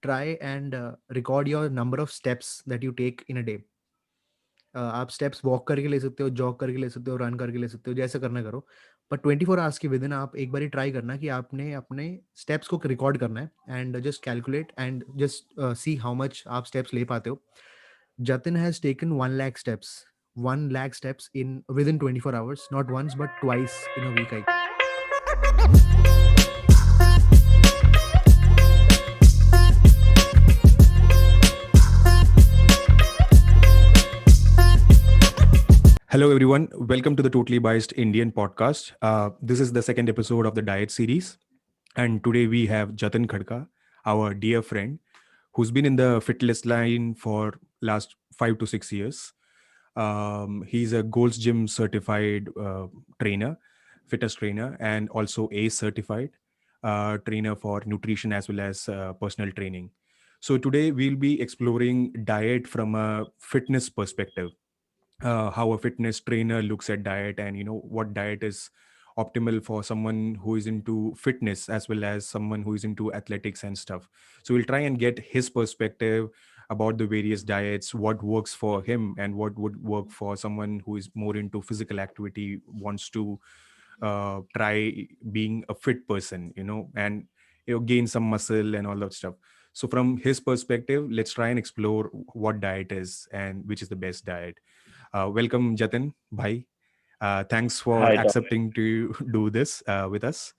try and record your number of steps that you take in a day. आप steps walk करके ले सकते हो, जॉग करके ले सकते हो, रन करके ले सकते हो, जैसे करना करो। पर 24 आवर्स के विदिन आप एक बारी ट्राई करना कि आपने अपने स्टेप्स को रिकॉर्ड करना है and just calculate and just see how much आप स्टेप्स ले पाते हो। Jatin has taken 1 lakh steps, 1 lakh steps in within 24 hours, not once but twice in a week. I Hello, everyone. Welcome to the Totally Biased Indian podcast. This is the second episode of the diet series. And today we have Jatin Khadka, our dear friend, who's been in the fitness line for last 5 to 6 years. He's a Gold's Gym certified trainer, fitness trainer, and also ACE certified trainer for nutrition as well as personal training. So today we'll be exploring diet from a fitness perspective, how a fitness trainer looks at diet, and what diet is optimal for someone who is into fitness as well as someone who is into athletics and stuff. So we'll try and get his perspective about the various diets, what works for him and what would work for someone who is more into physical activity, wants to try being a fit person, and gain some muscle and all that stuff. So from his perspective, let's try and explore what diet is and which is the best diet. Welcome, Jatin, bhai. Thanks for Hi, Tom. accepting to do this with us.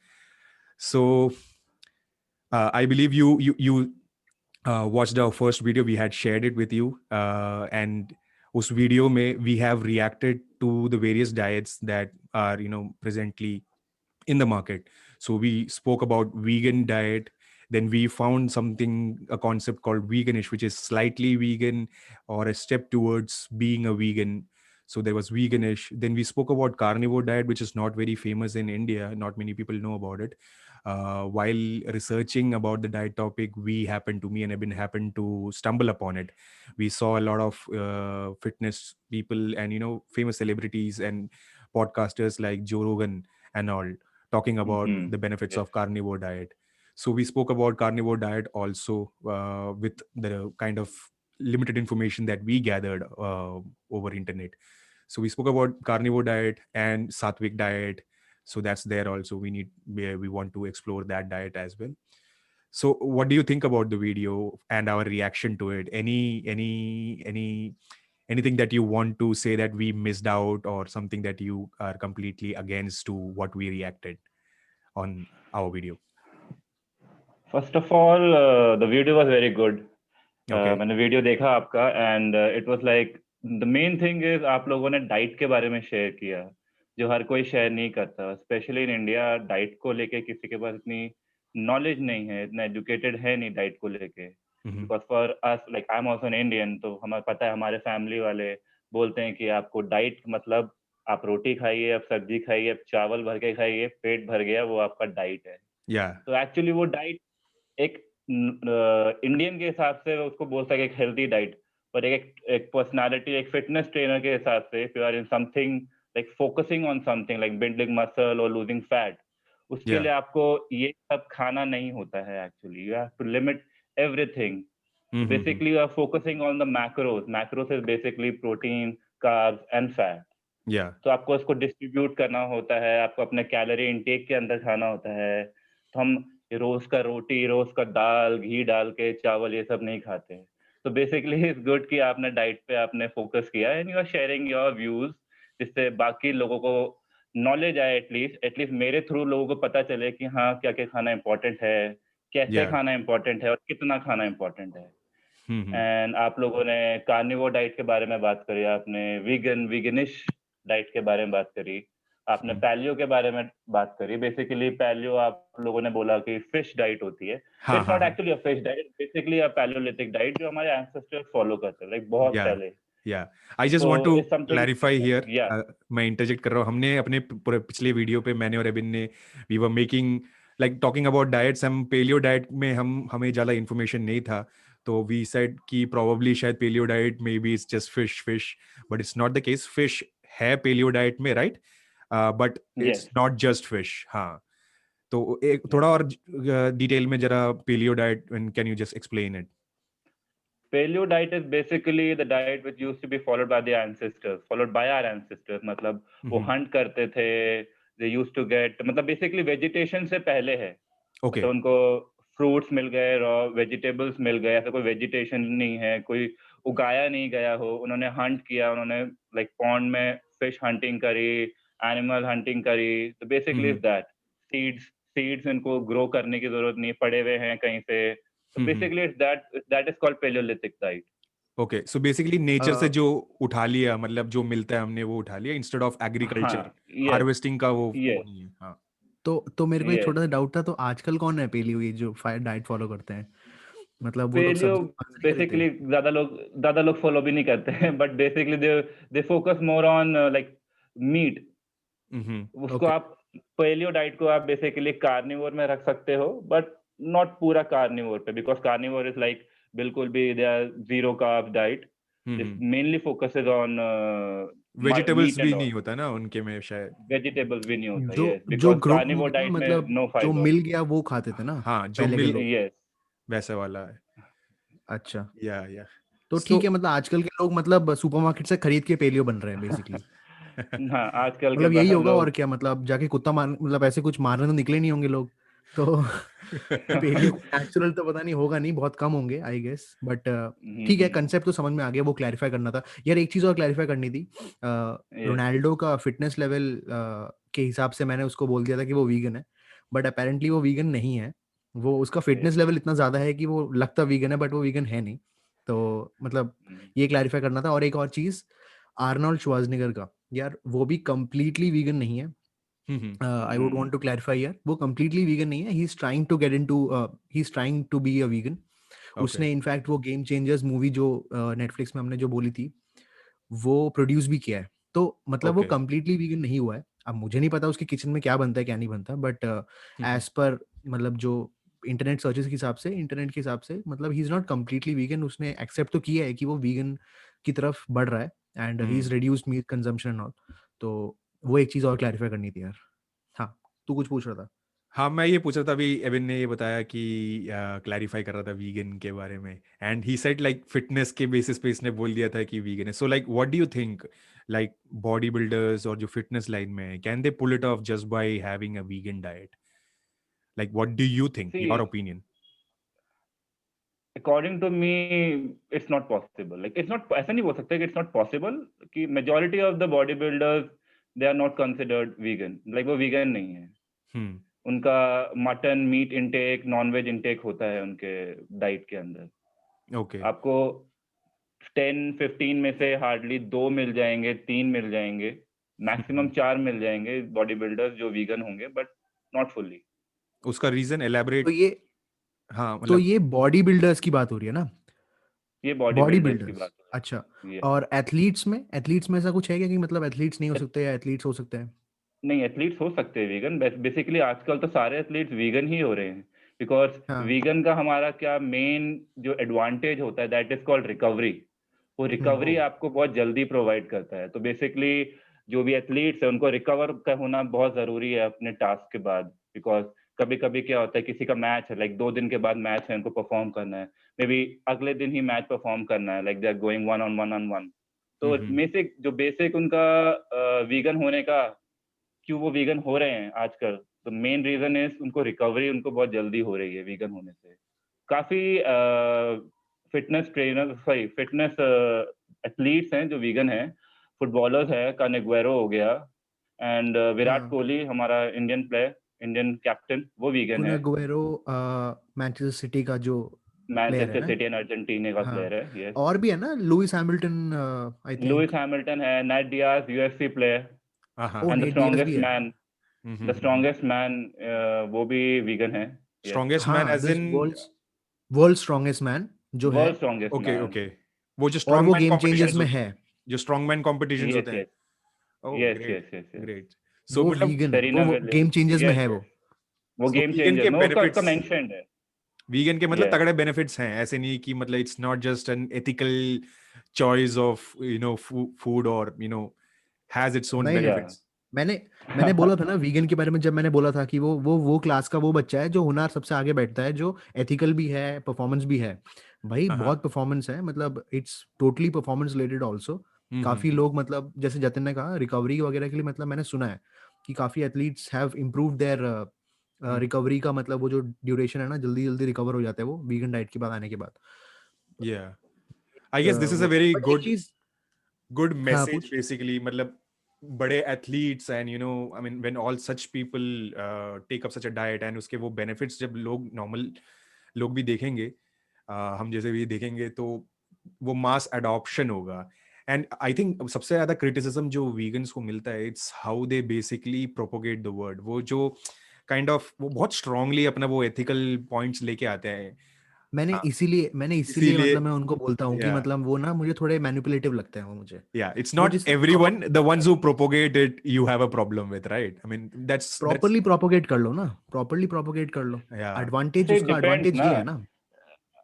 So I believe you watched our first video. We had shared it with you, and उस video में we have reacted to the various diets that are presently in the market. So we spoke about vegan diet. Then we found a concept called veganish, which is slightly vegan or a step towards being a vegan. So there was veganish. Then we spoke about carnivore diet, which is not very famous in India. Not many people know about it. While researching about the diet topic, me and Ebin happened to stumble upon it. We saw a lot of fitness people and famous celebrities and podcasters like Joe Rogan and all talking about Mm-hmm. the benefits Yes. of carnivore diet. So we spoke about carnivore diet also with the kind of limited information that we gathered over internet. So we spoke about carnivore diet and sattvic diet. So that's there also. We want to explore that diet as well. So what do you think about the video and our reaction to it? Anything that you want to say that we missed out, or something that you are completely against to what we reacted on our video? First of all, the video was very good. Okay. मैंने video देखा आपका and it was like the main thing is आप लोगों ने diet के बारे में share किया जो हर कोई शेयर नहीं करता, स्पेशली इन इंडिया। डाइट को लेके किसी के पास इतनी नॉलेज नहीं है, इतना एजुकेटेड है नहीं डाइट को लेके। Mm-hmm. Because for us, like I am also an Indian, तो हमें पता है, हमारे फैमिली वाले बोलते हैं कि आपको डाइट मतलब आप रोटी खाइए, आप सब्जी खाइए, आप चावल भर के खाइए, पेट भर गया, वो आपका डाइट है। Yeah. तो एक्चुअली वो डाइट एक इंडियन के हिसाब से उसको बोल सके एक हेल्दी डाइट, पर एक पर्सनालिटी, एक फिटनेस ट्रेनर के हिसाब से, if you are in something like focusing on something like building muscle और लूजिंग फैट, उसके Yeah. लिए आपको ये सब खाना नहीं होता है। Actually you have to limit everything. Mm-hmm. Basically you are focusing on the macros. Macros is basically protein, carbs and fat. Yeah. तो आपको इसको डिस्ट्रीब्यूट करना होता है, आपको अपने कैलोरी इनटेक के अंदर खाना होता है। तो हम रोज का रोटी, रोज का दाल, घी डाल के चावल, ये सब नहीं खाते। तो बेसिकली इट्स गुड कि आपने डाइट पे आपने फोकस किया and you are sharing your views, जिससे बाकी लोगों को नॉलेज आए। एटलीस्ट मेरे थ्रू लोगों को पता चले कि हाँ, क्या क्या खाना इम्पोर्टेंट है, कैसे Yeah. खाना इम्पोर्टेंट है और कितना खाना इम्पोर्टेंट है। Mm-hmm. एंड आप लोगों ने कार्निवोर डाइट के बारे में बात करी, आपने वीगनिश डाइट के बारे में बात करी, आपने पैलियो के बारे में बात करी। बेसिकली पैलियो आप लोगों ने बोला कि फिश डाइट होती है। हाँ इट्स हाँ नॉट हाँ. Actually a fish diet, basically a Palaeolithic diet जो हमारे एंसेस्टर्स फॉलो करते हैं, लाइक बहुत Yeah. पहले। Yeah. I just तो want to it's something, clarify here. या मैं इंटरजेक्ट कर रहा हूँ. हमने अपने पूरे पिछले वीडियो पे मैंने और एबिन ने we were making like talking about diets. हम पेलियो डाइट में हमें ज़्यादा इन्फॉर्मेशन नहीं था, तो we said कि probably शायद paleo diet maybe it's just fish, but it's not the case. Fish है पेलियो डाइट में, right? But yes. it's not just fish. हाँ. तो एक थोड़ा और डिटेल में जरा paleo diet, can you just explain it? Paleo diet is basically the diet which used to be followed by the ancestors, followed by our ancestors. मतलब वो hunt करते थे, they used to get, मतलब basically vegetation से पहले है, okay मतलब उनको fruits मिल गए, raw vegetables मिल गए, ऐसा कोई vegetation नहीं है, कोई उगाया नहीं गया हो, उन्होंने hunt किया, उन्होंने like pond में fish hunting करी, animal hunting करी, तो basically is that seeds इनको grow करने की जरूरत नहीं, पड़े हुए हैं कहीं से, so basically it's that is called Paleolithic diet. Okay, so basically nature से अ, जो उठा लिया, मतलब जो मिलता है हमने वो उठा लिया, इंस्टेड ऑफ एग्रीकल्चर हाँ, yes, हार्वेस्टिंग का वो yes, नहीं है। हाँ तो मेरे को एक yes. छोटा सा डाउट था, तो आजकल कौन है पेलियो ये जो फायर डाइट फॉलो करते हैं? मतलब वो लोग Paleo सब्जी खाना नहीं खरीदते? basically ज़्यादा लोग follow भी नहीं करते हैं, but basically they focus more on like meat. उसको ओके। आप Paleo diet को आप basically carnivore में रख सकते हो, but not पूरा carnivore पे, because carnivore is like बिल्कुल भी they are zero carb diet. This mainly focuses on vegetables meat भी and all. नहीं होता ना उनके में शायद। Vegetables भी नहीं होता, जो yes, जो because ग्रो carnivore मतलब diet में मतलब no जो fiber. मिल गया वो खाते थे ना हाँ जो पहले के मिल लोग? Yes. वैसा वाला है। अच्छा, या तो ठीक है, मतलब आजकल के लोग मतलब सुपरमार्केट से खरीद के पेलियो बन रहे हैं बेसिकली। हाँ, आजकल के मतलब यही होगा और लोग क्या, मतलब जाके कुत्ता मार, मतलब ऐसे कुछ मारने तो निकले नहीं होंगे लोग तो पेलियो नेचुरल तो पता नहीं होगा, नहीं बहुत कम होंगे आई गेस, बट ठीक है, कंसेप्ट तो समझ में आ गया, वो क्लैरिफाई करना था यार। एक चीज और क्लैरिफाई करनी थी, yes, रोनाल्डो का फिटनेस लेवल के हिसाब से मैंने उसको बोल दिया था कि वो वीगन है, बट अपेरेंटली वो वीगन नहीं है। वो उसका फिटनेस yes. लेवल इतना ज्यादा है कि वो लगता वीगन है, बट वो वीगन है नहीं। तो मतलब ये क्लैरिफाई करना था। और एक और चीज, आर्नोल्ड श्वार्ज़नेगर का, यार वो भी कंप्लीटली वीगन नहीं है। I would want to clarify यार, वो कंप्लीटली वीगन नहीं है। He is trying to get into, he is trying to be a vegan. Okay उसने इनफैक्ट वो गेम चेंजर्स मूवी जो नेटफ्लिक्स में हमने जो बोली थी, वो प्रोड्यूस भी किया है। तो मतलब वो ओके कंप्लीटली वीगन नहीं हुआ है। अब मुझे नहीं पता उसके किचन में क्या बनता है क्या नहीं बनता, बट एज पर मतलब जो इंटरनेट सर्चेस के हिसाब से, इंटरनेट के हिसाब से, मतलब he is not completely vegan. उसने एक्सेप्ट तो किया है कि वो वीगन की तरफ बढ़ रहा है, and he is reduced meat consumption and all. तो वो एक चीज और क्लैरिफाई करनी थी यार। हाँ, तू कुछ पूछ रहा था? हाँ मैं ये पूछ रहा था, अभी एविन ने ये बताया कि क्लैरिफाई कर रहा था वीगन के बारे में, and he said like fitness के बेसिस पे इसने बोल दिया था कि वीगन है। So like what do you think, like body builders और जो फिटनेस लाइन में है, can they pull it off just by having a vegan diet? Like what do you think, your See, opinion? according to me, it's not possible. Like it's not, ऐसा नहीं बोल सकते कि it's not possible कि majority of the bodybuilders they are not considered vegan. Like वो vegan नहीं है. उनका mutton meat intake, non veg intake होता है उनके डाइट के अंदर। ओके आपको 10-15 में से हार्डली 2 मिल जाएंगे, 3 मिल जाएंगे, मैक्सिमम 4 मिल जाएंगे बॉडी बिल्डर्स जो वीगन होंगे, बट नॉट फुल्ली। उसका रीजन तो एलैबोरेट। ये हाँ तो मतलब ये बॉडी बिल्डर्स की बात हो रही है ना? ये बॉडी बॉडी बिल्डर्स की बिल्डर्स, बात हो अच्छा। रही है। और एथलीट्स में ऐसा कुछ है क्या कि मतलब एथलीट्स नहीं हो सकते या एथलीट्स हो सकते हैं? नहीं, एथलीट्स हो सकते हैं वीगन, बेसिकली आजकल तो सारे एथलीट्स वीगन ही हो रहे हैं, बिकॉज हाँ। वीगन का हमारा क्या मेन जो एडवांटेज होता है, दैट इज कॉल्ड रिकवरी। वो रिकवरी ओ आपको बहुत जल्दी प्रोवाइड करता है। तो बेसिकली जो भी एथलीट्स है उनको रिकवर का होना बहुत जरूरी है अपने टास्क के बाद, बिकॉज कभी कभी क्या होता है, किसी का मैच है, लाइक 2 दिन के बाद मैच है, उनको परफॉर्म करना है, मे बी अगले दिन ही मैच परफॉर्म करना है, like they are going one on one. तो बेसिक जो बेसिक उनका वीगन होने का, क्यों वो वीगन हो रहे हैं आजकल, तो मेन रीजन इज उनको रिकवरी उनको बहुत जल्दी हो रही है वीगन होने से। काफी fitness trainer, sorry fitness athletes हैं जो वीगन हैं। फुटबॉलर्स है, कानेग्वेरो हो गया, एंड विराट हाँ, कोहली हमारा इंडियन प्लेयर, इंडियन कैप्टन, वो वीगन कुन है। अगुएरो मैनचेस्टर सिटी का जो प्लेयर है मैनचेस्टर ना? सिटी एंड अर्जेंटीना का हाँ, प्लेयर है, यस। और भी है ना, Lewis Hamilton, I Lewis think. Hamilton है, नेट डियाज यूएफसी प्लेयर, हाँ ओ, एंड द नेट डियाज भी स्ट्रॉन्गेस्ट है। मैन, वो भी वीगन है, यस। स्ट्रॉन्गेस्ट मैन हाँ, as this in. World strongest man जो है, world strongest okay man, okay, वो जो और स्ट्रॉन्ग वो मैन गेम चेंजर्स कॉम्पिटिशंस में होते है। हैं, जो स्ट्रॉन्ग मैन कॉम्पिटिशंस यस होते हैं। Yes oh yes great yes yes yes. Great. So वो मतलब वीगन है, सेरेना वो गेम विलियम्स, चेंजर्स में यस है वो। यस, वो सो गेम वीगन चेंजर के में उसका उसका बेनिफिट्स, मेंशन्ड है, वीगन के मतलब यस। तगड़े बेनिफिट्स हैं, ऐसे नहीं कि मतलब it's not just an ethical choice of food, और हैज इट्स ओन नहीं नहीं, या बेनिफिट्स। मैंने मैंने बोला था ना वीगन के बारे में, जब मैंने बोला था कि वो क्लास का वो बच्चा है जो हुनर सबसे आगे बैठता है, जो एथिकल भी है, परफॉर्मेंस भी है। भाई हाँ, बहुत परफॉर्मेंस है, मतलब it's totally performance related also. काफी हम्म, लोग, मतलब जैसे जतिन ने कहा रिकवरी वगैरह के लिए, मतलब मैंने सुना है कि काफी athletes have improved their recovery का, मतलब वो जो ड्यूरेशन है ना, जल्दी जल्दी रिकवर हो जाता है वो वीगन डाइट के बाद आने के बाद। yeah. I guess this is a वो very बट एक चीज, good हाँ message पूछ। basically. मतलब बड़े athletes and I mean when all such people take up such a diet and उसके वो benefits जब लोग normal लोग भी देखेंगे, हम जैसे भी देखेंगे, तो वो मास अडॉप्शन होगा। एंड आई थिंक सबसे ज्यादा क्रिटिसिज्म जो वीगन्स को मिलता है, it's how they basically propagate the word. वो जो वो बहुत स्ट्रांगली अपना वो एथिकल पॉइंट्स लेके आते हैं। मैंने हाँ, इसीलिए इसीलिए मतलब मैं उनको बोलता हूँ कि या मतलब वो ना मुझे थोड़े मैनिपुलेटिव लगते हैं वो मुझे। yeah, it's वो not जिसने everyone, the ones who propagate it you have a problem with, right? I mean that's properly propagate कर लो ना, प्रॉपरली प्रोपोगेट कर लो। yeah. एडवांटेज, से उसका डिपेंड्स एडवांटेज ना, ये है ना।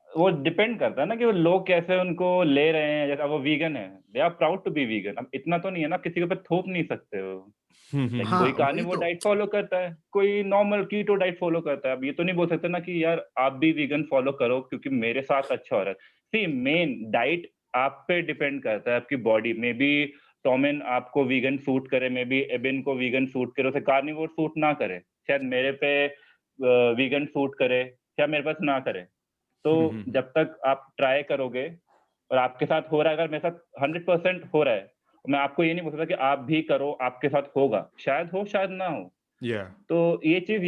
वो डिपेंड करता है ना कि वो लोग कैसे उनको ले रहे हैं। जैसे अब वो वीगन है, they are proud to be vegan. अब इतना तो नहीं है ना, किसी के ऊपर थोप नहीं सकते हो। लाइक हाँ कोई वही कार्निवोर तो। डाइट फॉलो करता है, कोई नॉर्मल कीटो डाइट फॉलो करता है। अब ये तो नहीं बोल सकते ना कि यार आप भी वीगन फॉलो करो क्योंकि मेरे साथ अच्छा हो रहा है। सी, मेन डाइट आप पे डिपेंड करता है, आपकी बॉडी में भी। टॉमिन आपको वीगन सूट करे, मे बी एबिन को वीगन सूट करे, उसे कार्निवोर सूट ना करे। शायद मेरे पे वीगन सूट करे, शायद मेरे पास ना करे। तो जब तक आप ट्राई करोगे और आपके साथ हो रहा है, अगर मेरे साथ 100% हो रहा है, मैं आपको ये नहीं बोल सकता कि आप भी करो, आपके साथ होगा। शायद हो, शायद ना हो। Yeah. तो ये चीज़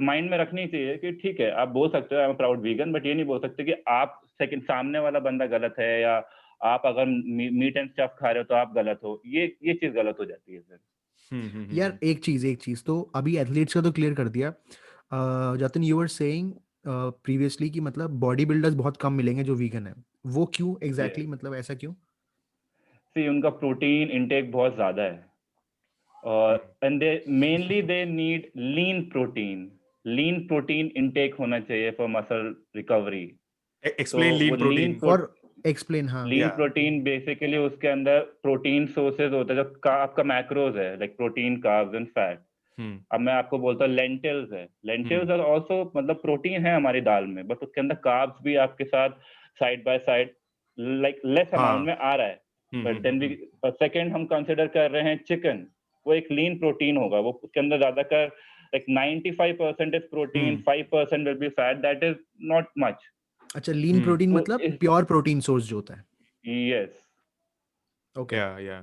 माइंड में रखनी चाहिए कि ठीक है, आप बोल सकते हो I am proud vegan, but ये नहीं बोल सकते कि आप सेकंड सामने वाला बंदा गलत है, या आप अगर मीट एंड स्टफ खा रहे हो तो आप गलत हो। ये चीज़ गलत हो जाती है फिर। यार एक चीज तो अभी एथलीट्स का तो क्लियर कर दिया। Jatin, you were saying previously कि मतलब बॉडी बिल्डर्स बहुत कम मिलेंगे जो वीगन है। वो क्यों एग्जैक्टली, यस, मतलब ऐसा क्यों? सी उनका प्रोटीन इंटेक बहुत ज़्यादा है। And they mainly they need lean protein intake होना चाहिए फॉर मसल रिकवरी। तो Explain वो lean protein. फॉर एक्सप्लेन, हाँ। लीन Yeah. प्रोटीन बेसिकली उसके अंदर प्रोटीन सोर्सेज होता है, जो आपका मैक्रोज है, like protein, carbs and fat. Hmm. अब मैं आपको बोलता हूँ लेंटिल्स है, Hmm. लेंटिल्स आर आल्सो, मतलब प्रोटीन है हमारी दाल में, बट उसके अंदर कार्ब्स भी आपके साथ side by side like less amount हाँ. में आ रहा है। बट देन भी सेकंड हम कंसिडर कर रहे हैं चिकन, वो एक लीन प्रोटीन होगा। वो उसके अंदर ज्यादातर like 95% is protein, Hmm. 5% will be fat, that is not much. अच्छा, लीन Hmm. प्रोटीन तो मतलब प्योर प्रोटीन सोर्स जो होता है। Yes, okay. Yeah, yeah.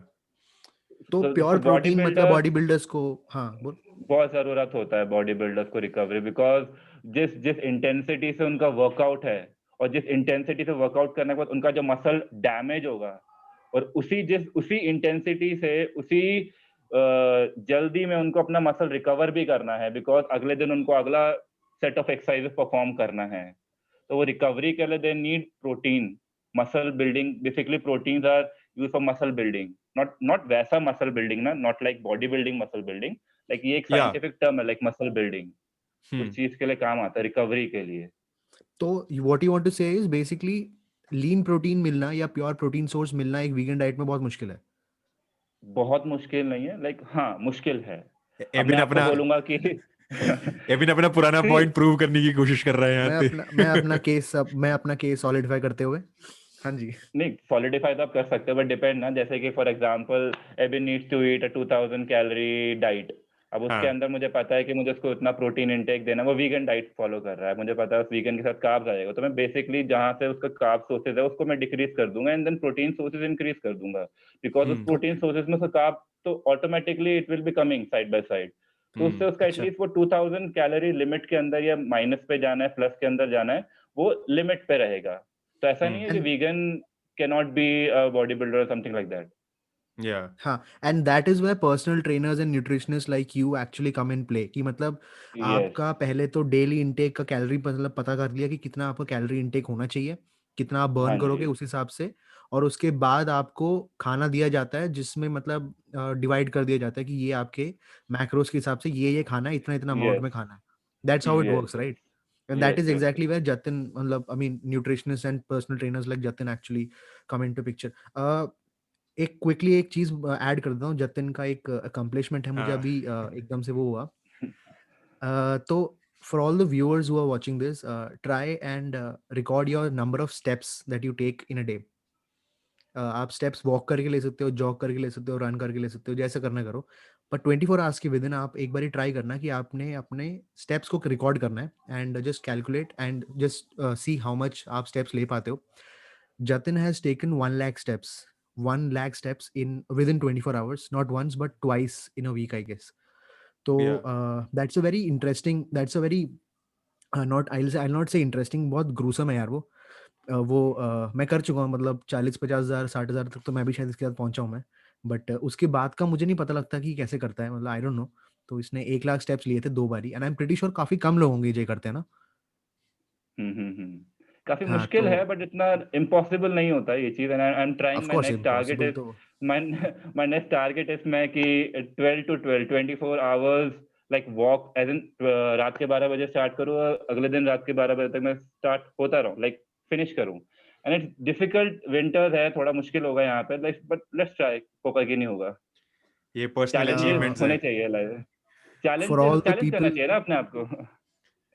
तो सो प्योर बॉडी प्रोटीन मतलब बिल्डर बॉडी बिल्डर्स को, हाँ बोल। बहुत जरूरत होता है बॉडी बिल्डर्स को रिकवरी, बिकॉज जिस जिस इंटेंसिटी से उनका वर्कआउट है, और जिस इंटेंसिटी से वर्कआउट करने के बाद उनका जो मसल डैमेज होगा, और उसी इंटेंसिटी से उसी जल्दी में उनको अपना मसल रिकवर भी करना है, बिकॉज अगले दिन उनको अगला सेट ऑफ एक्सरसाइजेस परफॉर्म करना है। तो वो रिकवरी के लिए they need protein, muscle building. Basically proteins are use for muscle building, not not वैसा मसल बिल्डिंग ना, not like body building muscle building. Like ये एक Yeah. साइंटिफिक टर्म है, लाइक मसल बिल्डिंग। Hmm. उस चीज के लिए काम आता है, रिकवरी के लिए। तो व्हाट यू वांट टू से इज बेसिकली लीन प्रोटीन मिलना या प्योर प्रोटीन सोर्स मिलना एक वीगन डाइट में बहुत मुश्किल है। बहुत मुश्किल नहीं है, लाइक हाँ मुश्किल है। अब मैं एबिन आपको अपना बोलूंगा कि एबिन अपना पुराना सी, पॉइंट प्रूव करने की कोशिश कर रहा है यहाँ पे। मैं अपना केस सॉलिडिफाई करते हुए, हाँ जी। नहीं सॉलिडिफाई तो आप कर सकते हो, बट डिपेंड ना। जैसे कि for example Abin needs to eat a 2000 calorie diet. अब उसके हाँ. अंदर मुझे पता है कि मुझे उसको इतना प्रोटीन इंटेक देना है, वो वीगन डाइट फॉलो कर रहा है, मुझे पता है उस वीगन के साथ कार्ब्स आएगा, तो मैं बेसिकली जहां से उसका कार्ब सोर्सेज है उसको मैं डिक्रीज कर दूंगा, and then protein sources increase कर दूंगा। बिकॉज उस Hmm. Protein okay. सोर्सेज में से कार्ब तो automatically it will be coming side by side. तो Hmm. उससे उसका अच्छा। एटलीस्ट वो 2000 कैलोरी लिमिट के अंदर, या माइनस पे जाना है प्लस के अंदर जाना है, वो लिमिट पे रहेगा। तो ऐसा नहीं Hmm. है कि and vegan cannot be a bodybuilder or something like that. Yeah. हाँ, and that is where personal trainers and nutritionist like you actually come in play, कि मतलब Yes, आपका पहले तो डेली इनटेक का कैलोरी मतलब पता कर लिया कि कितना आपका कैलोरी इनटेक होना चाहिए, कितना आप बर्न हाँ करोगे जी, उस हिसाब से। और उसके बाद आपको खाना दिया जाता है जिसमें मतलब डिवाइड कर दिया जाता है कि ये आपके मैक्रोस के हिसाब से ये खाना है, इतना इतना अमाउंट yes, में खाना है। That's how it yes, works, yes, right? And that yes, is yes, yes. Exactly where Jatin, मतलब I mean nutritionist and personal trainers like Jatin actually come into picture. एक क्विकली एक चीज ऐड कर देता हूँ, जतिन का एक अकम्प्लिशमेंट है, मुझे हाँ अभी एकदम से वो हुआ। तो for all the viewers who are watching this, try and record your number of steps that you take in a day. आप स्टेप्स वॉक करके ले सकते हो, जॉग करके ले सकते हो, रन करके ले सकते हो, जैसे करना करो। पर 24 आवर्स के विद इन आप एक बारी ट्राई करना कि आपने अपने स्टेप्स को रिकॉर्ड करना है and just calculate and just see how much आप स्टेप्स ले पाते हो। Jatin has taken 1 lakh steps in within 24 hours, not once but twice in a week, I guess. तो या that's a very interesting, that's a very not I not से interesting, बहुत gruesome है यार वो। मैं कर चुका हूँ, मतलब 40-50 हज़ार 60 हज़ार तक तो मैं भी शायद इसके साथ पहुंचा हूँ मैं। बट उसके बाद का मुझे नहीं पता लगता कि कैसे करता है, मतलब आई डोंट नो। तो इसने 1 लाख स्टेप्स लिए थे 2 बारी, and I am pretty sure काफी कम लोग होंगे जो ये करते हैं ना। काफी हाँ मुश्किल तो है, बट इतना इम्पॉसिबल नहीं होता ये चीज। And I am of trying, my course next target impossible is, तो my my next target is मैं कि 12 to 12 24 hours like walk, as in रात के 12 बजे स्टार्ट करूँ और अगले दिन रात के 12 बजे तक मैं स्टार्ट होता रहूँ, लाइक फिनिश करूँ। एंड इट्स डिफिकल्ट, विंटर्स है, थोड़ा मुश्किल होगा यहाँ पे, लाइक बट लेट्स ट्राई, होगा कि नहीं होगा। ये पर्सनल चैलेंजेस अचीवमेंट्स है। होने चाहिए life, for all the challenge करना पीपल चाहिए ना अपने आप को।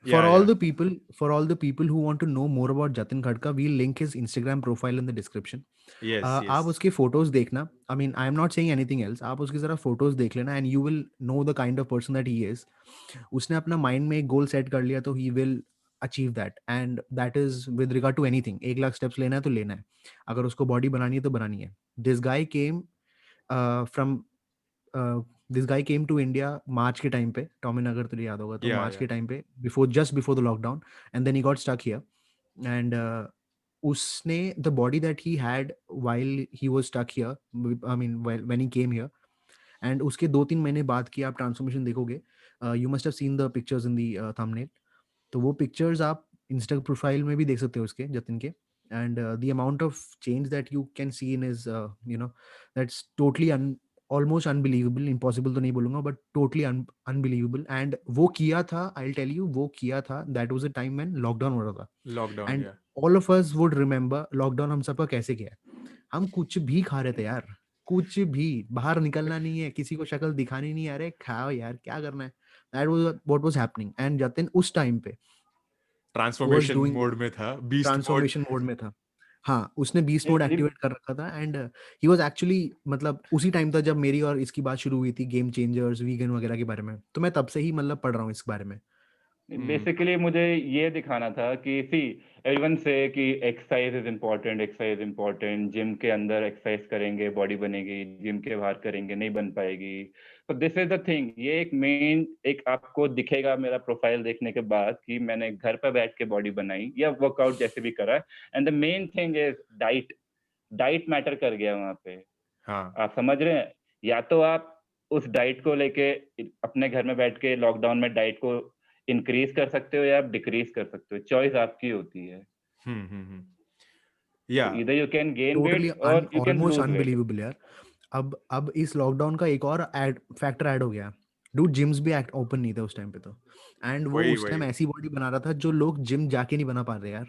For या all या the people, for all the people who want to know more about Jatin Khadka, we'll link his Instagram profile in the description. Yes आप yes उसके फोटोज देखना। I mean I am not saying anything else, आप उसकी जरा photos देख लेना and you will know the kind of person that he is. उसने अपना माइंड में एक गोल सेट कर लिया तो he will achieve that, and that is with regard to anything. 1 lakh steps लेना है तो लेना है, अगर उसको बॉडी बनानी है तो बनानी है। This guy came from this guy came to India March के टाइम पे, टॉमिन अगर तुझे याद होगा तो मार्च या के टाइम पे, before just before the lockdown, and then he got stuck here. And उसने the body that he had while he was stuck here, I mean when he came here, and उसके 2-3 महीने बाद की आप ट्रांसफॉर्मेशन देखोगे। You must have seen the pictures in the thumbnail. तो वो pictures आप इंस्टा प्रोफाइल में भी देख सकते हो उसके, जतिन के। And the amount of change that you can see in is you know that's totally almost unbelievable, impossible तो नहीं बोलूंगा बट टोटली अनबिलीवेबल। एंड वो किया था, आई टेल यू, वो किया था, that was a time when lockdown हो रहा था। लॉकडाउन एंड या all of us would remember lockdown हम सबका कैसे गया है। हम कुछ भी खा रहे थे यार, कुछ भी, बाहर निकलना नहीं है, किसी को शक्ल दिखानी नहीं है, अरे खाओ यार क्या करना है। That was what was happening, and Jatin उस टाइम पे वाज ट्रांसफॉर्मेशन डूइंग, मोड में था, बीस्ट मोड। ट्रांसफॉर्मेशन मोड में था। हाँ, उसने बीस्ट मोड एक्टिवेट कर रखा था, एंड ही वाज एक्चुअली, मतलब उसी टाइम था जब मेरी और इसकी बात शुरू हुई थी, गेम चेंजर्स वीगन वगैरह के बारे में। तो मैं तब से ही मतलब पढ़ रहा हूँ इस बारे में। बेसिकली मुझे ये दिखाना था कि सी, एवरीवन से कि exercise is important, exercise important, gym के अंदर एक्सरसाइज करेंगे बॉडी बनेगी, जिम के बाहर करेंगे नहीं बन पाएगी। तो दिस इज द थिंग, ये एक मेन, एक आपको दिखेगा मेरा प्रोफाइल देखने के बाद कि मैंने घर पर बैठ के बॉडी बनाई या वर्कआउट जैसे भी करा। And the main thing is diet, diet matter कर गया वहाँ पे। हाँ आप समझ रहे हैं? या तो आप उस डाइट को लेके अपने घर में बैठ के लॉकडाउन में डाइट को इंक्रीज कर सकते हो या आप डिक्रीज कर सकते हो, चॉइस आपकी होती है। हम्म तो या इधर you can gain totally weight और you can almost lose weight. Unbelievable यार। अब इस लॉकडाउन का एक और ऐड फैक्टर ऐड हो गया। डूड, जिम्स भी ओपन नहीं थे उस टाइम पे तो, एंड वो वही उस टाइम वही ऐसी बॉडी बना रहा था जो लोग जिम जाके नहीं बना पा रहे यार।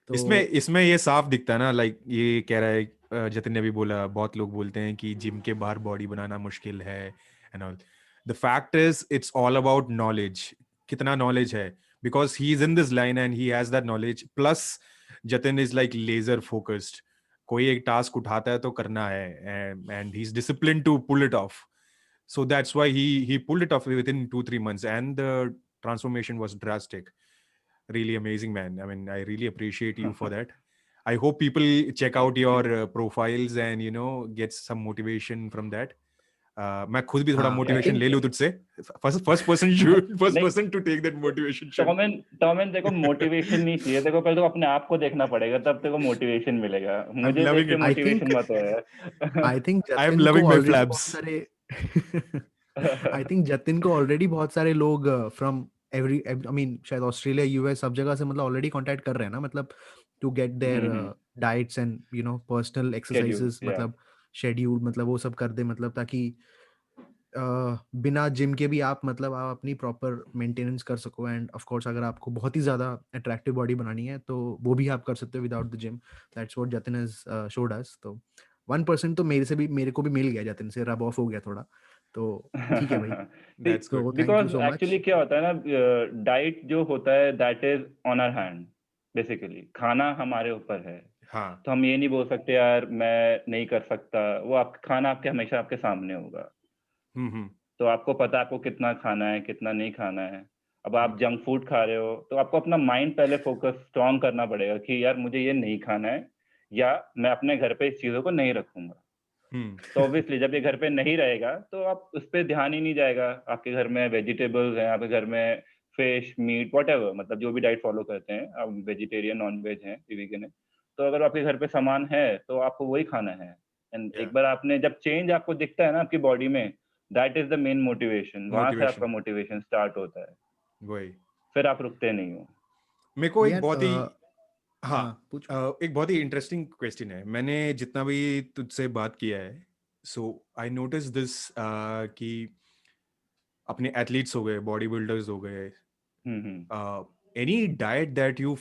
तो इसमें इसमें ये साफ दिखता है ना, लाइक ये कह रहा है जतिन ने भी बोला, बहुत लोग बोलते हैं कि जिम के बाहर बॉडी बनाना मुश्किल है and all. The fact is it's all about knowledge, कितना नॉलेज है, because he is in this line and he has that knowledge. Plus Jatin is like laser focused, कोई एक टास्क उठाता है तो करना है, and he is discipline to pull it off. So that's why he pulled it off within 2-3 months, and the transformation was drastic. Really amazing, man. I mean, I really appreciate you for that. I hope people check out your profiles and get some motivation from that. मैं खुद भी थोड़ा हाँ, आई motivation think, ले लूँ तुझसे। First नहीं, person to take that motivation should. टॉमेन टॉमेन देखो, मोटिवेशन नहीं चाहिए, देखो पहले तो अपने आप को देखना पड़ेगा, तब तेरे को मोटिवेशन मिलेगा, आई एम मुझे देख लविंग के इट। आई मोटिवेशन थिंक मत हो यार। I think I am Jatin को लविंग माय ऑलरेडी फ्लैब्स। बहुत सारे आई थिंक जतिन को ऑलरेडी बहुत सारे लोग फ्रॉम एवरी, आई मीन शायद ऑस्ट्रेलिया, यूएस, सब जगह से मतलब ऑलरेडी कांटेक्ट कर रहे हैं ना, मतलब to get their diets and personal schedule exercises, या, मतलब शेड्यूल, मतलब वो सब कर दे, मतलब ताकि बिना जिम के भी आप, मतलब आप अपनी प्रॉपर मेंटेनेंस कर सको। एंड ऑफ कोर्स अगर आपको बहुत ही ज़्यादा अट्रैक्टिव बॉडी बनानी है तो वो भी आप कर सकते हो without the gym. That's what Jatin has showed us. तो 1% तो मेरे को भी मिल गया, जतिन से रब ऑफ हो गया थोड़ा, तो ठीक है भाई। That's good. तो thank you because so much. Actually क्या होता है ना, डाइट जो होता है that is on our hand, basically खाना हमारे ऊपर है। हाँ. तो हम ये नहीं बोल सकते यार मैं नहीं कर सकता, वो आप खाना आपके हमेशा आपके सामने होगा। हम्म. तो आपको पता है आपको कितना खाना है कितना नहीं खाना है। अब आप जंक फूड खा रहे हो तो आपको अपना माइंड पहले फोकस स्ट्रॉन्ग करना पड़ेगा कि यार मुझे ये नहीं खाना है, या मैं अपने घर पे इस चीज़ों को नहीं रखूंगा। तो ऑब्वियसली जब ये घर पे नहीं रहेगा तो आप उस पर ध्यान ही नहीं जाएगा। आपके घर में वेजिटेबल्स हैं, आपके घर में फिश मीट वॉटेवर, मतलब जो भी डाइट फॉलो करते हैं, आप वेजिटेरियन नॉन वेज हैं वीगन है, तो अगर आपके घर पे सामान है तो आपको वही खाना है। And Yeah. एक बार आपने जब चेंज आपको दिखता है ना आपकी बॉडी में, that is the main motivation, वहां से आपका Motivation. मोटिवेशन स्टार्ट होता है, वही. फिर आप रुकते नहीं हो। मेरे को एक यार बहुत ही हाँ हाँ पूछ। एक बहुत ही इंटरेस्टिंग क्वेश्चन है। मैंने जितना भी तुझसे बात किया है, सो आई नोटिस दिस कि अपने एथलीट्स हो गए, बॉडी बिल्डर्स हो गए, any diet that you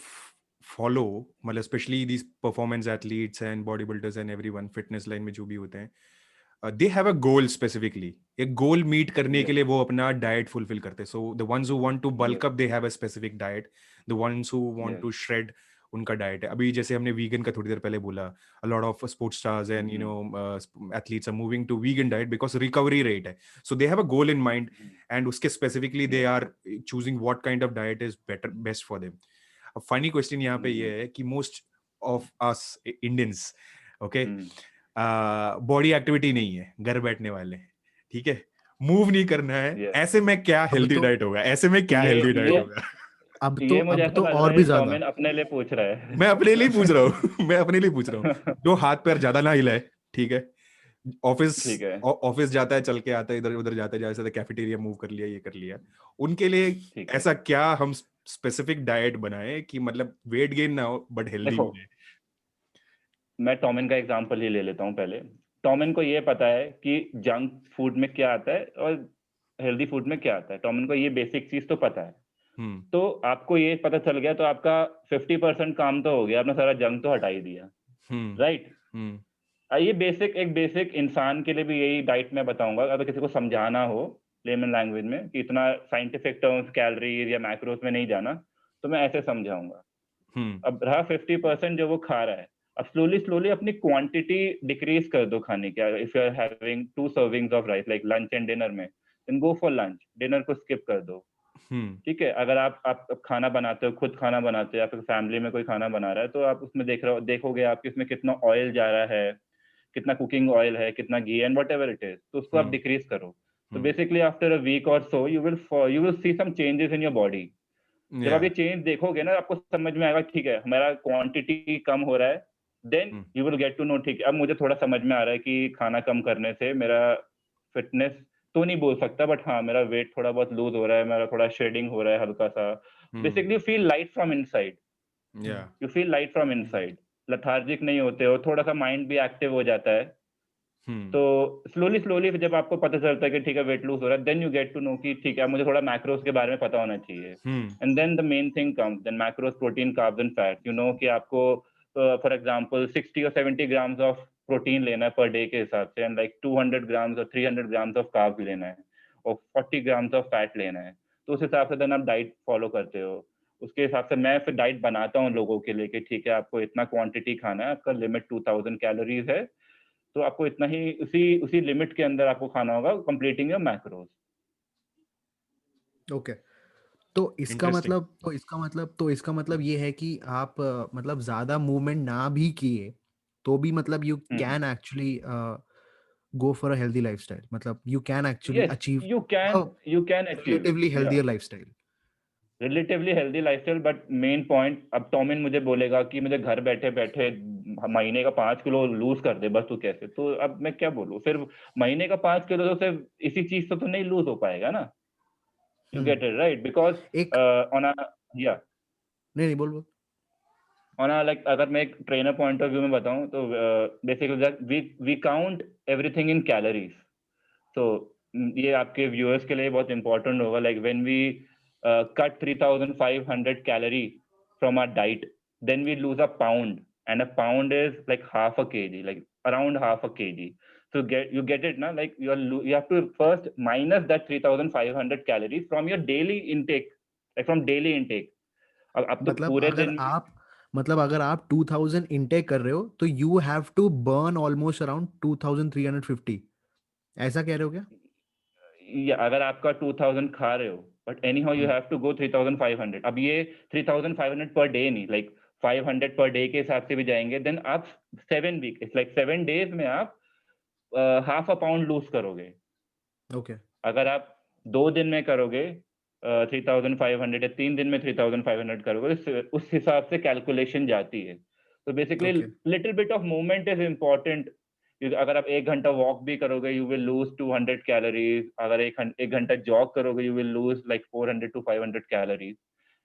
follow, मतलब specially these performance athletes and bodybuilders and everyone fitness line में जो भी होते हैं, they have a goal specifically, एक goal meet करने के लिए वो अपना diet fulfill करते हैं। So the ones who want to bulk up, they have a specific diet. The ones who want to shred, उनका डाइट है। अभी जैसे हमने वीगन का थोड़ी देर पहले बोला, a lot of sports stars and athletes are moving to vegan diet because recovery rate है, so they have a goal in mind and उसके specifically they are choosing what kind of diet is best for them. अब funny question यहाँ पे ये है कि most of us Indians, okay, body activity नहीं है, घर बैठने वाले, ठीक है, मूव नहीं करना है, ऐसे में क्या हेल्दी डाइट होगा, ऐसे में क्या हेल्दी डाइट होगा? अब मुझे ऐसा तो लग और रहा भी है ज्यादा टॉमिन अपने लिए पूछ रहा है। मैं अपने लिए पूछ रहा हूँ मैं अपने लिए पूछ रहा हूँ जो हाथ पैर ज्यादा ना हिलाए, ठीक है, ऑफिस ठीक है, ऑफिस जाता है, चल के आता है, इधर उधर जाता है, जैसे कैफेटेरिया मूव कर लिया, ये कर लिया, उनके लिए ठीक है। ऐसा क्या हम स्पेसिफिक डाइट बनाए कि मतलब वेट गेन ना हो बट हेल्दी देखो, भी रहे? मैं टॉमिन का एग्जांपल ही ले लेता हूँ पहले। टॉमिन को ये पता है कि जंक फूड में क्या आता है और हेल्दी फूड में क्या आता है, टॉमिन को ये बेसिक चीज तो पता है। तो आपको ये पता चल गया तो आपका 50% काम तो हो गया, आपने सारा जंक तो हटा ही दिया, राइट। ये एक बेसिक इंसान के लिए भी यही डाइट मैं बताऊंगा, अगर किसी को समझाना हो लेमन लैंग्वेज में कि इतना साइंटिफिक टर्म्स कैलोरीज या मैक्रोस में नहीं जाना, तो मैं ऐसे समझाऊंगा। अब रहा 50% जो वो खा रहा है, अब स्लोली स्लोली अपनी क्वांटिटी डिक्रीज कर दो खाने की। If you are having 2 servings of rice like lunch and dinner में, then go for lunch, dinner को स्किप कर दो। ठीक है, अगर आप खाना बनाते हो, खुद खाना बनाते हो या फिर फैमिली में कोई खाना बना रहा है, तो आप उसमें देखोगे आप कि उसमें कितना ऑयल जा रहा है, कितना कुकिंग ऑयल है, कितना घी and whatever it is, तो उसको आप डिक्रीज करो। तो बेसिकली आफ्टर अ वीक और so you will see some changes in your body. जब आप ये चेंज देखोगे ना, आपको समझ में आएगा ठीक है हमारा क्वांटिटी कम हो रहा है, then you will get to know ठीक है अब मुझे थोड़ा समझ में आ रहा है कि खाना कम करने से मेरा फिटनेस तो नहीं बोल सकता, बट हाँ मेरा वेट थोड़ा बहुत लूज हो रहा है, मेरा थोड़ा शेडिंग हो रहा है हल्का सा। Basically you feel light from inside, you feel light from inside, lethargic नहीं होते हो, थोड़ा सा माइंड भी एक्टिव हो जाता है। तो स्लोली स्लोली जब आपको पता चलता है कि ठीक है वेट लूज हो रहा है, then you get to know कि ठीक है मुझे थोड़ा मैक्रोस के बारे में पता होना चाहिए। And then the main thing comes, then macros, protein, carbs and fat. You know कि आपको फॉर एग्जांपल 60 और 70 ग्राम्स ऑफ प्रोटीन लेना है पर डे के हिसाब से, एंड लाइक 200 ग्राम्स और 300 ग्राम्स ऑफ कार्ब्स लेना है, और 40 ग्राम्स ऑफ फैट लेना है। तो उस हिसाब से देन आप डाइट फॉलो करते हो। उसके हिसाब से मैं फिर डाइट बनाता हूँ लोगों के लिए कि ठीक है आपको इतना क्वांटिटी खाना है, आपका लिमिट 2000 कैलोरीज है, तो आपको इतना ही उसी उसी लिमिट के अंदर आपको खाना होगा, कंप्लीटिंग योर मैक्रोस। ओके, तो इंटरेस्टिंग। इसका मतलब ये है कि आप मतलब ज्यादा मूवमेंट ना भी किए तो भी मतलब you can actually go for a healthy lifestyle, मतलब you can actually yes, achieve you can achieve relatively healthier lifestyle. Relatively healthy lifestyle. But main point, अब टॉमिन मुझे बोलेगा कि मुझे घर बैठे बैठे महीने का 5 किलो लूज कर दे बस, तू कैसे, तो अब मैं क्या बोलूँ फिर, महीने का 5 किलो तो सिर्फ इसी चीज से तो नहीं लूज हो पाएगा ना। You get it right, because एक ऑन अ या नहीं नहीं बोल बोल। ऑन अ लाइक, अगर मैं एक ट्रेनर पॉइंट ऑफ व्यू में बताऊं तो basically we count everything in calories. तो ये आपके व्यूअर्स के लिए बहुत इंपॉर्टेंट होगा, like when we cut 3500 calorie from our diet, then we lose a pound and a pound is like half a kg, like around half a kg. So you get it now, like you have to first minus that 3,500 calories from your daily intake, like from daily intake. अब तो मतलब पूरे अगर दिन आप मतलब अगर आप 2000 इनटेक कर रहे हो तो you have to burn almost around 2350, ऐसा कह रहे हो क्या? या अगर आपका 2000 खा रहे हो, but anyhow you have to go 3500. अब ये 3500 पर डे नहीं, लाइक 500 पर डे के हिसाब से भी जाएंगे, देन आप 7 वीक, इट्स लाइक 7 डेज में आप हाफ अ पाउंड लूज करोगे. ओके अगर आप 2 दिन में करोगे 3500, या 3 दिन में 3500 करोगे, उस हिसाब से कैलकुलेशन जाती है. तो basically okay little bit of movement is important. अगर आप 1 घंटा वॉक भी करोगे, यू विल लूज 200 कैलोरीज. अगर 1 घंटा जॉग करोगे, you will lose like 400 to 500 calories.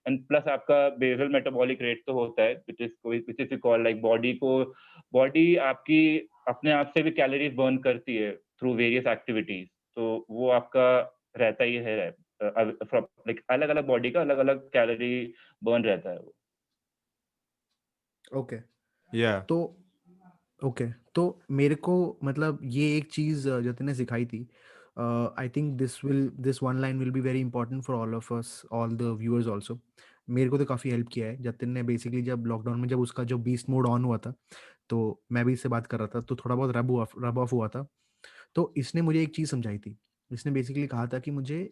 And plus आपका बेसल मेटाबॉलिक रेट तो होता है, which is called like body आपकी अपने आप से भी कैलोरीज बर्न करती है थ्रू वेरियस एक्टिविटीज. तो वो आपका रहता ही है, लाइक अलग अलग बॉडी का अलग अलग कैलोरी बर्न रहता है वो. Okay Yeah. तो ओके तो मेरे को मतलब ये एक चीज जतिन ने सिखाई थी. I think this one line will be very important for all of us, all the viewers also. मेरे को तो काफ़ी हेल्प किया है जतिन ने. बेसिकली जब लॉकडाउन में जब उसका जो बीस्ट मोड ऑन हुआ था तो मैं भी इससे बात कर रहा था, तो थोड़ा बहुत रब ऑफ हुआ था. तो इसने मुझे एक चीज़ समझाई थी. इसने बेसिकली कहा था कि मुझे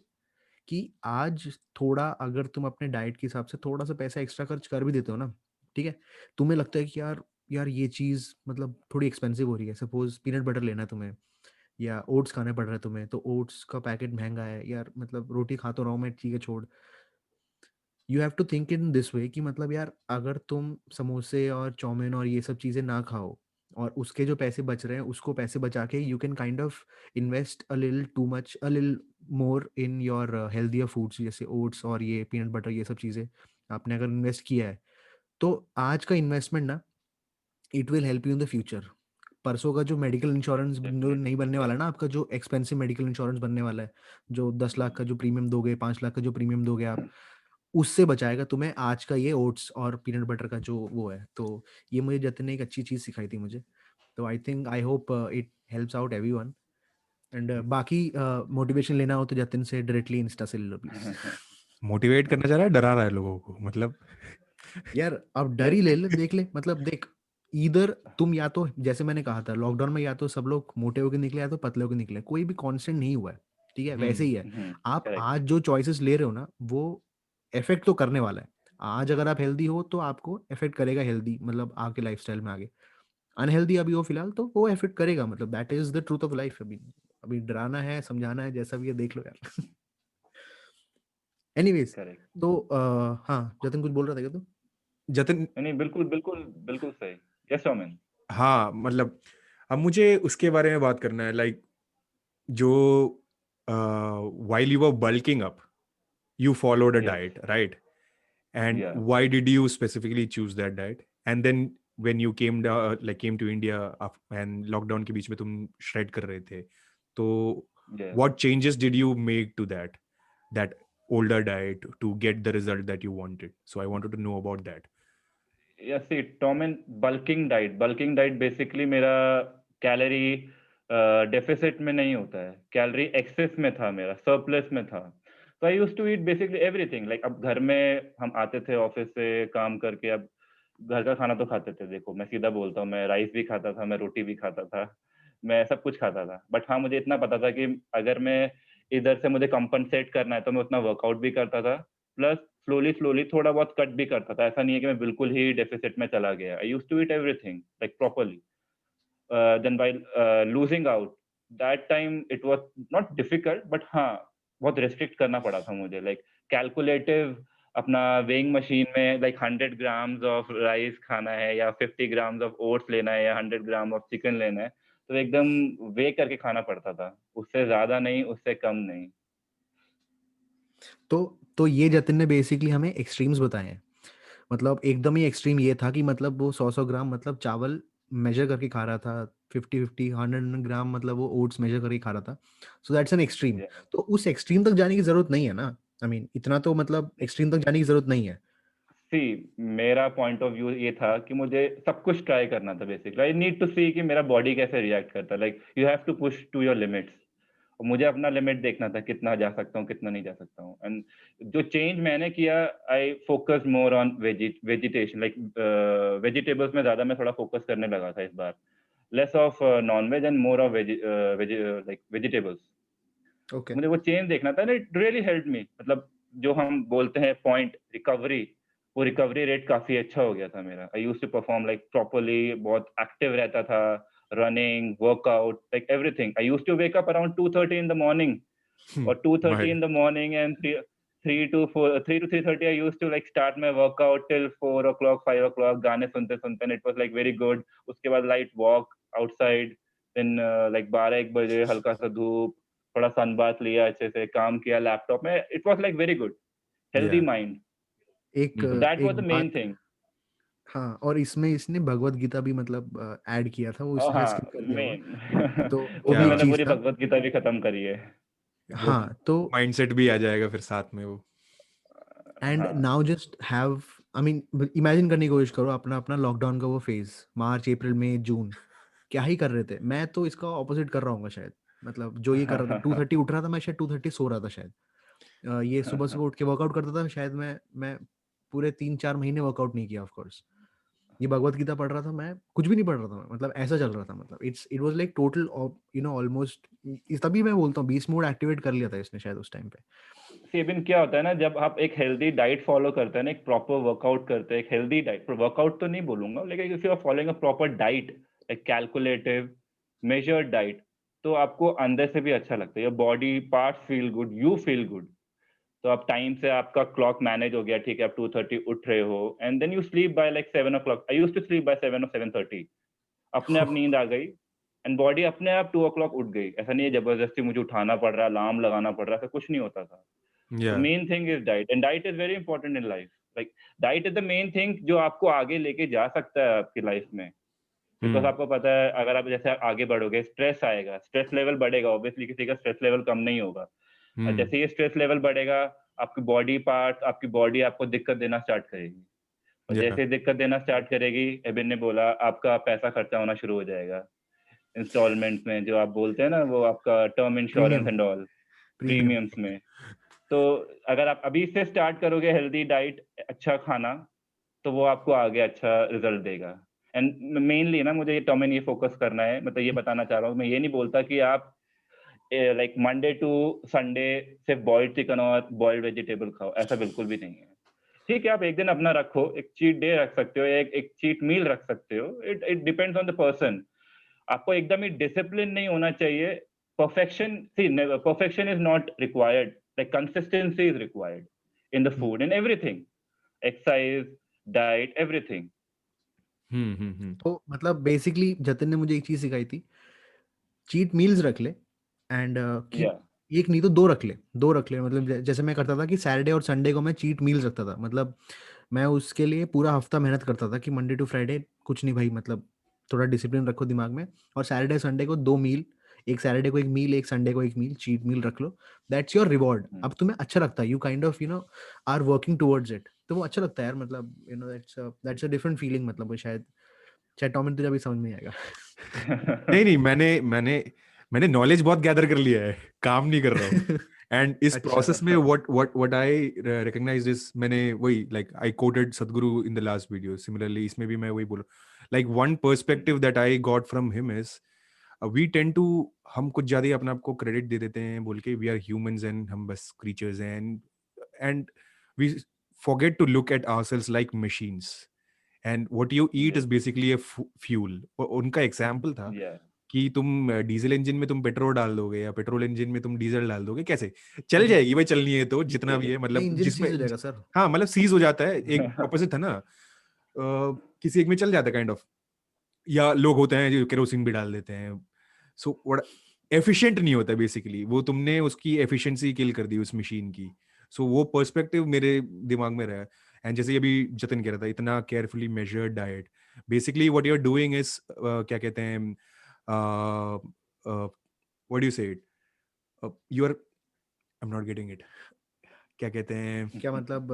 कि आज थोड़ा अगर तुम अपने डाइट के हिसाब से थोड़ा सा पैसा एक्स्ट्रा खर्च कर भी देते हो ना, ठीक है, तुम्हें लगता है कि यार यार ये चीज़ मतलब थोड़ी एक्सपेंसिव हो रही है. सपोज पीनट बटर लेना है तुम्हें या ओट्स खाने पड़ रहे हैं तुम्हें, तो ओट्स का पैकेट महंगा है यार, मतलब रोटी खा तो रहा हूँ मैं, ठीक है छोड़. You have to think in this way कि मतलब यार अगर तुम समोसे और चाउमीन और ये सब चीज़ें ना खाओ और उसके जो पैसे बच रहे हैं उसको पैसे बचा के you can kind of invest a लिल टू मच अ लिल मोर इन योर हेल्दियर फूड्स, जैसे ओट्स और ये पीनट बटर, ये सब चीज़ें आपने अगर इन्वेस्ट किया है तो आज का इन्वेस्टमेंट ना it will help you in the future. परसों का जो मेडिकल इंश्योरेंस नहीं बनने वाला है ना आपका, जो एक्सपेंसिव मेडिकल इंश्योरेंस बनने वाला है, जो 10 लाख का जो प्रीमियम दोगे, 5 लाख का जो प्रीमियम दोगे आप, उससे बचाएगा तुम्हें आज का ये ओट्स और पीनट बटर का जो वो है. तो ये मुझे जतिन ने एक अच्छी चीज़ सिखाई थी मुझे. तो I think I hope it helps out everyone. And बाकी मोटिवेशन लेना हो तो जतिन से डायरेक्टली इंस्टा से ले लो प्लीज. मोटिवेट करना चाह रहा है, डरा रहा है लोगों को, मतलब. यार अब डर ही ले ले, देख ले, मतलब देख, इधर तुम या तो जैसे मैंने कहा था लॉकडाउन में या तो सब लोग मोटे होके निकले या तो पतले होके निकले, कोई भी कांस्टेंट नहीं हुआ है. ठीक है, वैसे ही है. आप करेक्ट. आज जो चॉइसेस ले रहे हो ना वो इफेक्ट तो करने वाला है. आज अगर आप हेल्दी हो तो आपको इफेक्ट करेगा हेल्दी, मतलब आपके लाइफस्टाइल में आगे. अनहेल्दी अभी हो फिलहाल तो वो इफेक्ट करेगा, मतलब that is the truth of life. अभी अभी डराना है, समझाना है, जैसा भी है देख लो यार. Anyways, correct. तो हाँ जतिन कुछ बोल रहा था क्या तू? जतिन. नहीं, बिल्कुल बिल्कुल बिल्कुल सही. यस सोमेन. हाँ, मतलब अब मुझे उसके बारे में बात करना है, लाइक जो while you were bulking up, you followed a yes. diet, right? And या. why did you specifically choose that diet? And then when you came to India and lockdown के बीच में तुम shred कर रहे थे, तो yes. what changes did you make to that older diet to get the result that you wanted? So I wanted to know about that. Yes see टॉमिन, bulking diet basically मेरा calorie deficit में नहीं होता है, calorie access में था, मेरा surplus में था. तो I used to eat basically everything. Like अब घर में हम आते थे ऑफिस से काम करके, अब घर का खाना तो खाते थे. देखो मैं सीधा बोलता हूँ, मैं राइस भी खाता था, मैं रोटी भी खाता था, मैं सब कुछ खाता था. बट हाँ, मुझे इतना पता था कि अगर मैं इधर से मुझे कंपनसेट करना है तो मैं उतना वर्कआउट भी करता था, प्लस स्लोली स्लोली थोड़ा बहुत कट भी करता था. ऐसा नहीं है कि मैं बिल्कुल ही डेफिसिट में चला गया. I used to eat everything like properly. Then while losing out, that time it was not difficult, but हाँ बहुत रिस्ट्रिक्ट करना पड़ा था मुझे. लाइक कैलकुलेटिव अपना वेइंग मशीन में लाइक 100 ग्राम्स ऑफ राइस खाना है या 50 ग्राम्स ऑफ ओट्स लेना है या 100 ग्राम ऑफ चिकन लेना है, तो एकदम वे करके खाना पड़ता था. उससे ज्यादा नहीं, उससे कम नहीं. तो ये जतिन ने बेसिकली हमें एक्सट्रीम्स बताए हैं. मतलब एकदम ही एक्सट्रीम ये था कि मतलब वो 100 ग्राम मतलब चावल मेजर करके खा रहा था, 50 100 ग्राम मतलब वो ओट्स मेजर करके खा रहा था. So that's an extreme. Yeah. तो उस एक्सट्रीम तक जाने की जरूरत नहीं है ना. आई मीन इतना तो मतलब एक्सट्रीम तक जाने की जरूरत नहीं है. मेरा पॉइंट ऑफ व्यू ये था कि मुझे सब कुछ ट्राई करना था basically. I need to see कि मेरा बॉडी कैसे रिएक्ट करता है, like you have to push to your limits. मुझे अपना लिमिट देखना था, कितना जा सकता हूँ, कितना नहीं जा सकता हूँ। एंड जो चेंज मैंने किया, I focus more on vegetation, like vegetables में ज़्यादा मैं थोड़ा फोकस करने लगा था इस बार। Less of non veg and more of like vegetables. Okay. मुझे वो चेंज देखना था, and it really helped me. मतलब जो हम बोलते हैं पॉइंट रिकवरी, वो रिकवरी रेट काफ़ी अच्छा हो गया था मेरा। I used to perform like properly, बहुत एक्टिव रहता था, running, workout, like everything. I used to wake up around 2:30 in the morning, or 2:30 भाई in the morning, and 3 to 3:30 I used to like start my workout till 4 o'clock, 5 o'clock, गाने सुनते सुनते, and it was like very good. उसके बाद light walk outside, then like 12-1 बजे हल्का सा धूप, थोड़ा सन बाथ लिया, अच्छे से काम किया लैपटॉप में। It was like very good, healthy या mind. एक So that was एक the main बात, thing. हाँ, और इसमें इसने भगवत गीता भी मतलब ऐड किया था, वो शायद हाँ, स्किप कर दिया होगा। मेन तो वो उसमें भी क्या एक मैंने बात चीज पूरी था। भगवत गीता भी खत्म करी है। वो हाँ, तो माइंडसेट भी आ जाएगा फिर साथ में वो। एंड हाँ, now just have, I mean imagine करने की कोशिश करो अपना अपना लॉकडाउन का वो फेज, मार्च अप्रैल मई जून, क्या ही कर रहे थे। मैं तो इसका ऑपोजिट कर रहा हूँ शायद, मतलब जो ये कर रहा था 2:30 उठ रहा था, मैं शायद 2:30 सो रहा था शायद। ये सुबह सुबह उठ के वर्कआउट करता था शायद, मैं पूरे 3-4 महीने वर्कआउट नहीं किया ऑफ कोर्स। ये भगवत गीता पढ़ रहा था, मैं कुछ भी नहीं पढ़ रहा था, मतलब ऐसा चल रहा था। मतलब it was like total, almost, तभी मैं बोलता हूँ बीस्ट मोड एक्टिवेट कर लिया था इसने शायद उस टाइम पे। सेबिन क्या होता है ना, जब आप एक हेल्दी डाइट फॉलो करते हैं ना, एक प्रॉपर वर्कआउट करते हैं, एक हेल्दी डाइट, वर्कआउट तो नहीं बोलूंगा, लेकिन if you are following a proper diet, एक कैलकुलेटिव मेजर्ड डाइट, तो आपको अंदर से भी अच्छा लगता है। Your body parts feel good, you feel good. तो आप टाइम से, आपका क्लॉक मैनेज हो गया, ठीक है, आप 2:30 उठ रहे हो, and then you sleep by like 7 o'clock। I used to sleep by 7 or 7:30। अपने आप नींद आ गई, एंड बॉडी अपने आप 2 o'clock उठ गई। ऐसा नहीं है जबरदस्ती मुझे उठाना पड़ रहा है, अलार्म लगाना पड़ रहा है, ऐसा कुछ नहीं होता था। या The main thing is diet, and diet is very important in life. Like diet is the main thing जो आपको आगे लेके जा सकता है आपकी लाइफ में। बिकॉज हम्म आपको पता है, अगर आप जैसे आगे बढ़ोगे, स्ट्रेस आएगा, स्ट्रेस लेवल बढ़ेगा, ऑब्वियसली किसी का स्ट्रेस लेवल कम नहीं होगा। और हम्म जैसे ये स्ट्रेस लेवल बढ़ेगा, आपकी बॉडी पार्ट, आपकी बॉडी आपको दिक्कत देना स्टार्ट करेगी। और या जैसे दिक्कत देना स्टार्ट करेगी, एबिन ने बोला, आपका पैसा खर्चा होना शुरू हो जाएगा इंस्टॉलमेंट्स में, जो आप बोलते हैं ना, वो आपका term insurance premium, and all, premium. Premiums में। तो अगर आप अभी से स्टार्ट करोगे हेल्दी डाइट, अच्छा खाना, तो वो आपको आगे अच्छा रिजल्ट देगा। एंड मेनली ना, मुझे ये टॉम, ये फोकस करना है, मतलब ये बताना चाह रहा हूँ, मैं ये नहीं बोलता कि आप लाइक मंडे टू संडे सिर्फ बॉइल्ड चिकन और बॉइल्ड वेजिटेबल खाओ, ऐसा बिल्कुल भी नहीं है। ठीक है, आप एक दिन अपना रखो, एक चीट डे रख सकते हो, एक चीट मील रख सकते हो। It it depends on the person. आपको एकदम ही डिसिप्लिन नहीं होना चाहिए। Perfection, see, perfection is not required, like consistency is required in the food, in everything, exercise, diet, everything. Hmm. तो मतलब बेसिकली जतिन ने मुझे एक चीज सिखाई थी, चीट मील्स रख ले, एंड कि या एक नहीं तो दो रख ले, दो रख ले। मतलब जैसे मैं करता था कि सैटरडे और संडे को मैं चीट मील्स रखता था, मतलब मैं उसके लिए पूरा हफ्ता मेहनत करता था कि मंडे टू फ्राइडे कुछ नहीं भाई, मतलब थोड़ा डिसिप्लिन रखो दिमाग में, और सैटरडे संडे को 2 मील, एक सैटरडे को एक मील, एक संडे को एक मील, चीट मील रख लो। That's your reward. अब तुम्हें अच्छा लगता है, you kind of are working towards it, तो वो अच्छा लगता है यार। मतलब दैट्स अ डिफरेंट फीलिंग। मतलब वो शायद शायद टॉम एंड तुझे अभी समझ में आएगा। नहीं नहीं, मैंने मैंने मैंने नॉलेज बहुत गैदर कर लिया है, काम नहीं कर रहा हूँ। एंड इस अच्छा। प्रोसेस में व्हाट आई रिकॉग्नाइज इज, मैंने वही, like I quoted Sadhguru in the last video, similarly इसमें भी मैं वही बोला, like one perspective that I got from him is, we tend to, हम कुछ ज्यादा ही अपने आप को क्रेडिट दे देते हैं बोल के, वी आर ह्यूमंस एंड हम बस क्रीचर्स हैं, and we forget to look at ourselves like machines, and what you eat Yes. is basically a fuel। उनका एग्जाम्पल था Yeah. कि तुम डीजल इंजन में तुम पेट्रोल डाल दोगे या पेट्रोल इंजन में तुम डीजल डाल दोगे, कैसे चल जाएगी भाई, चलनी है तो जितना भी है, नहीं, मतलब इंजन जिसमें सीज हो जाएगा सर। हाँ मतलब सीज हो जाता है, एक ऑपोजिट था ना, किसी एक में चल जाता है काइंड ऑफ, या लोग होते हैं जो केरोसिन भी डाल देते हैं, सो व्हाट, एफिशिएंट नहीं होता बेसिकली, वो तुमने उसकी एफिशिएंसी किल कर दी उस मशीन की। सो वो पर्सपेक्टिव मेरे दिमाग में रहा। एंड जैसे अभी जतन कह रहा था, इतना carefully measured diet, basically what you are doing is, क्या कहते हैं, what do you say it, you are, I am not getting it, क्या कहते हैं, क्या मतलब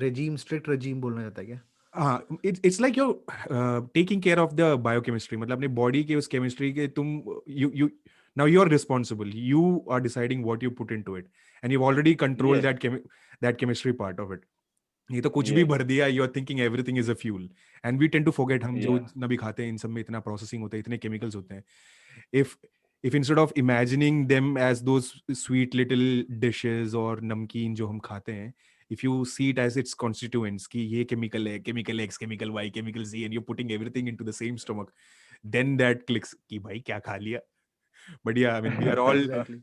रेजीम, स्ट्रिक्ट रेजीम बोलना चाहता है क्या? हाँ, it's like your taking care of the biochemistry, मतलब अपने बॉडी के उस केमिस्ट्री के तुम you now you are responsible, you are deciding what you put into it and you already control Yes, that chemistry part of it. ये तो कुछ भी yes, भर दिया, you are thinking everything is a fuel and we tend to forget, हम जो yeah, जितना भी खाते हैं इन सब में इतना प्रोसेसिंग होता है, इतने केमिकल्स होते हैं। if if instead of imagining them as those sweet little dishes और नमकीन जो हम खाते हैं, if you see it as its constituents कि ये chemical है, chemical X, chemical Y, chemical Z, and you're putting everything into the same stomach, then that clicks कि भाई क्या खा लिया। But yeah, I mean exactly.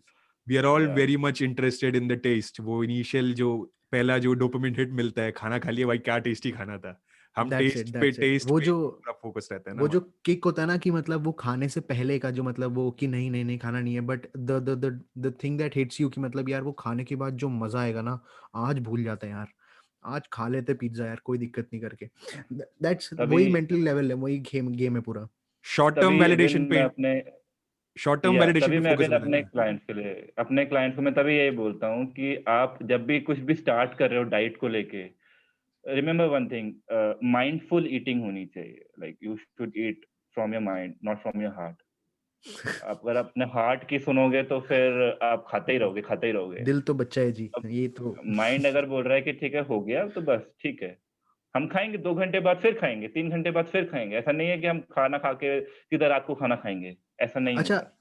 we are all yeah. very much interested in the taste, वो initial जो पहला जो dopamine hit मिलता है, खाना खा लिया भाई, क्या टेस्टी खाना था, हम टेस्ट पे दैट्स इट। टेस्ट वो पे जो पूरा फोकस रहता है ना वो जो हमारा। किक होता है ना कि मतलब वो खाने से पहले का जो मतलब वो कि नहीं नहीं नहीं खाना नहीं है, but the thing that hits you कि मतलब यार वो खाने के बाद जो मजा आएगा ना, आज भूल जाते हैं यार, आज खा लेते पिज्जा यार, कोई दिक्कत नहीं करके। दैट्स तभी वही मेंटल लेवल है, वही गेम है पूरा। शॉर्ट टर्म तभी इवन वैलिडेशन मैं पे, अपने शॉर्ट टर्म या वैलिडेशन तभी पे मैं फोकस अभी रहता है अपने ना। क्लाइंट्स के लिए, अपने क्लाइंट्स को मैं तभी यही बोलता हूँ कि आप जब भी कुछ भी स्टार्ट कर रहे हो डाइट को लेके, remember one thing, mindful eating होनी चाहिए। Like you should eat from your mind, not from your heart. आप अगर अपने हार्ट की सुनोगे तो फिर आप खाते ही रहोगे, खाते ही रहोगे। दिल तो बच्चा है जी, अब ये तो। माइंड अगर बोल रहा है कि ठीक है हो गया तो बस ठीक है, हम खाएंगे 2 घंटे बाद, फिर खाएंगे 3 घंटे बाद, फिर खाएंगे। ऐसा नहीं है कि हम खाना खा के सीधा रात को खाना खाएंगे, ऐसा नहीं अच्छा, होता।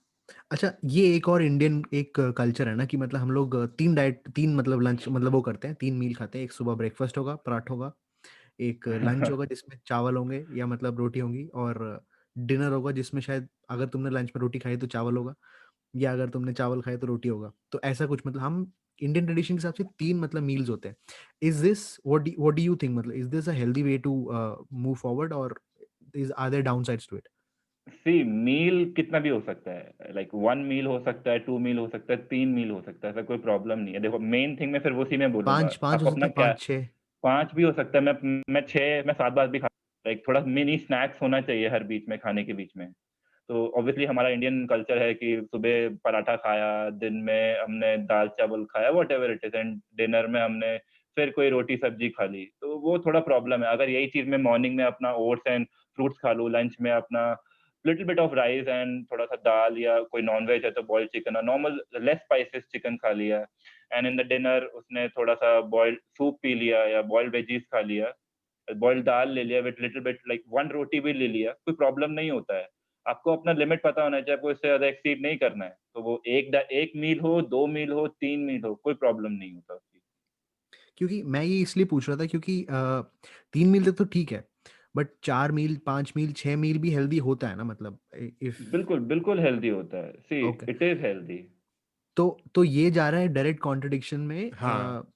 अच्छा, ये एक और इंडियन एक कल्चर है ना कि मतलब हम लोग तीन डाइट, तीन मतलब लंच मतलब वो करते हैं, तीन मील खाते हैं। एक सुबह ब्रेकफास्ट होगा, पराठ होगा, एक लंच होगा जिसमें चावल होंगे या मतलब रोटी होंगी, और डिनर होगा जिसमें शायद अगर तुमने लंच में रोटी खाई तो चावल होगा, या अगर तुमने चावल खाए तो रोटी होगा। तो ऐसा कुछ मतलब हम इंडियन ट्रेडिशन के हिसाब से तीन मतलब मील्स होते हैं। Is this what do you think, मतलब is this a healthy way to move forward, और is are there downsides to it? See meal कितना भी हो सकता है, लाइक 1 मील हो सकता है, 2 मील हो सकता है, 3 मील हो सकता है, ऐसा कोई प्रॉब्लम नहीं है। देखो मेन थिंग मैं फिर उसी में बोलूंगा, पांच पांच हो आपको सकते अपना हैं, क्या, पांच छः। 5 भी हो सकता है, मैं 6, मैं 7 बार भी खा, लाइक थोड़ा मिनी स्नैक्स होना चाहिए हर बीच में, खाने के बीच में। तो ऑब्वियसली हमारा इंडियन कल्चर है कि सुबह पराठा खाया, दिन में हमने दाल चावल खाया, whatever it is, and dinner में हमने फिर कोई रोटी सब्जी खा ली, तो वो थोड़ा प्रॉब्लम है। अगर यही चीज मैं मॉर्निंग में अपना ओट्स एंड फ्रूट्स खा लूँ, लंच में अपना little bit of rice and थोड़ा सा दाल, या कोई नॉन वेज है तो बॉइल्ड चिकन और नॉर्मल लेस स्पाइसेस चिकन खा लिया, एंड इन द डिनर उसने थोड़ा सा बॉइल्ड सूप पी लिया या बॉइल्ड वेजीज खा लिया, बॉइल्ड दाल ले लिया विद लिटिल बिट लाइक 1 रोटी भी ले लिया, कोई प्रॉब्लम नहीं होता है। आपको अपना लिमिट पता होना चाहिए, आपको इससे ज़्यादा एक्सीड नहीं करना है। तो वो 1 मील हो, 2 मील हो, 3 मील हो, कोई प्रॉब्लम नहीं होता उसकी। क्योंकि मैं ये इसलिए पूछ रहा था क्योंकि तीन मील तक तो ठीक है, बट चार मील, पांच मील, छह मील भी हेल्दी होता है ना, मतलब इफ। बिल्कुल, बिल्कुल हेल्दी होता है। सी ओके, इट इज़ हेल्दी। तो ये जा रहा है डायरेक्ट कॉन्ट्रडिक्शन में। हाँ,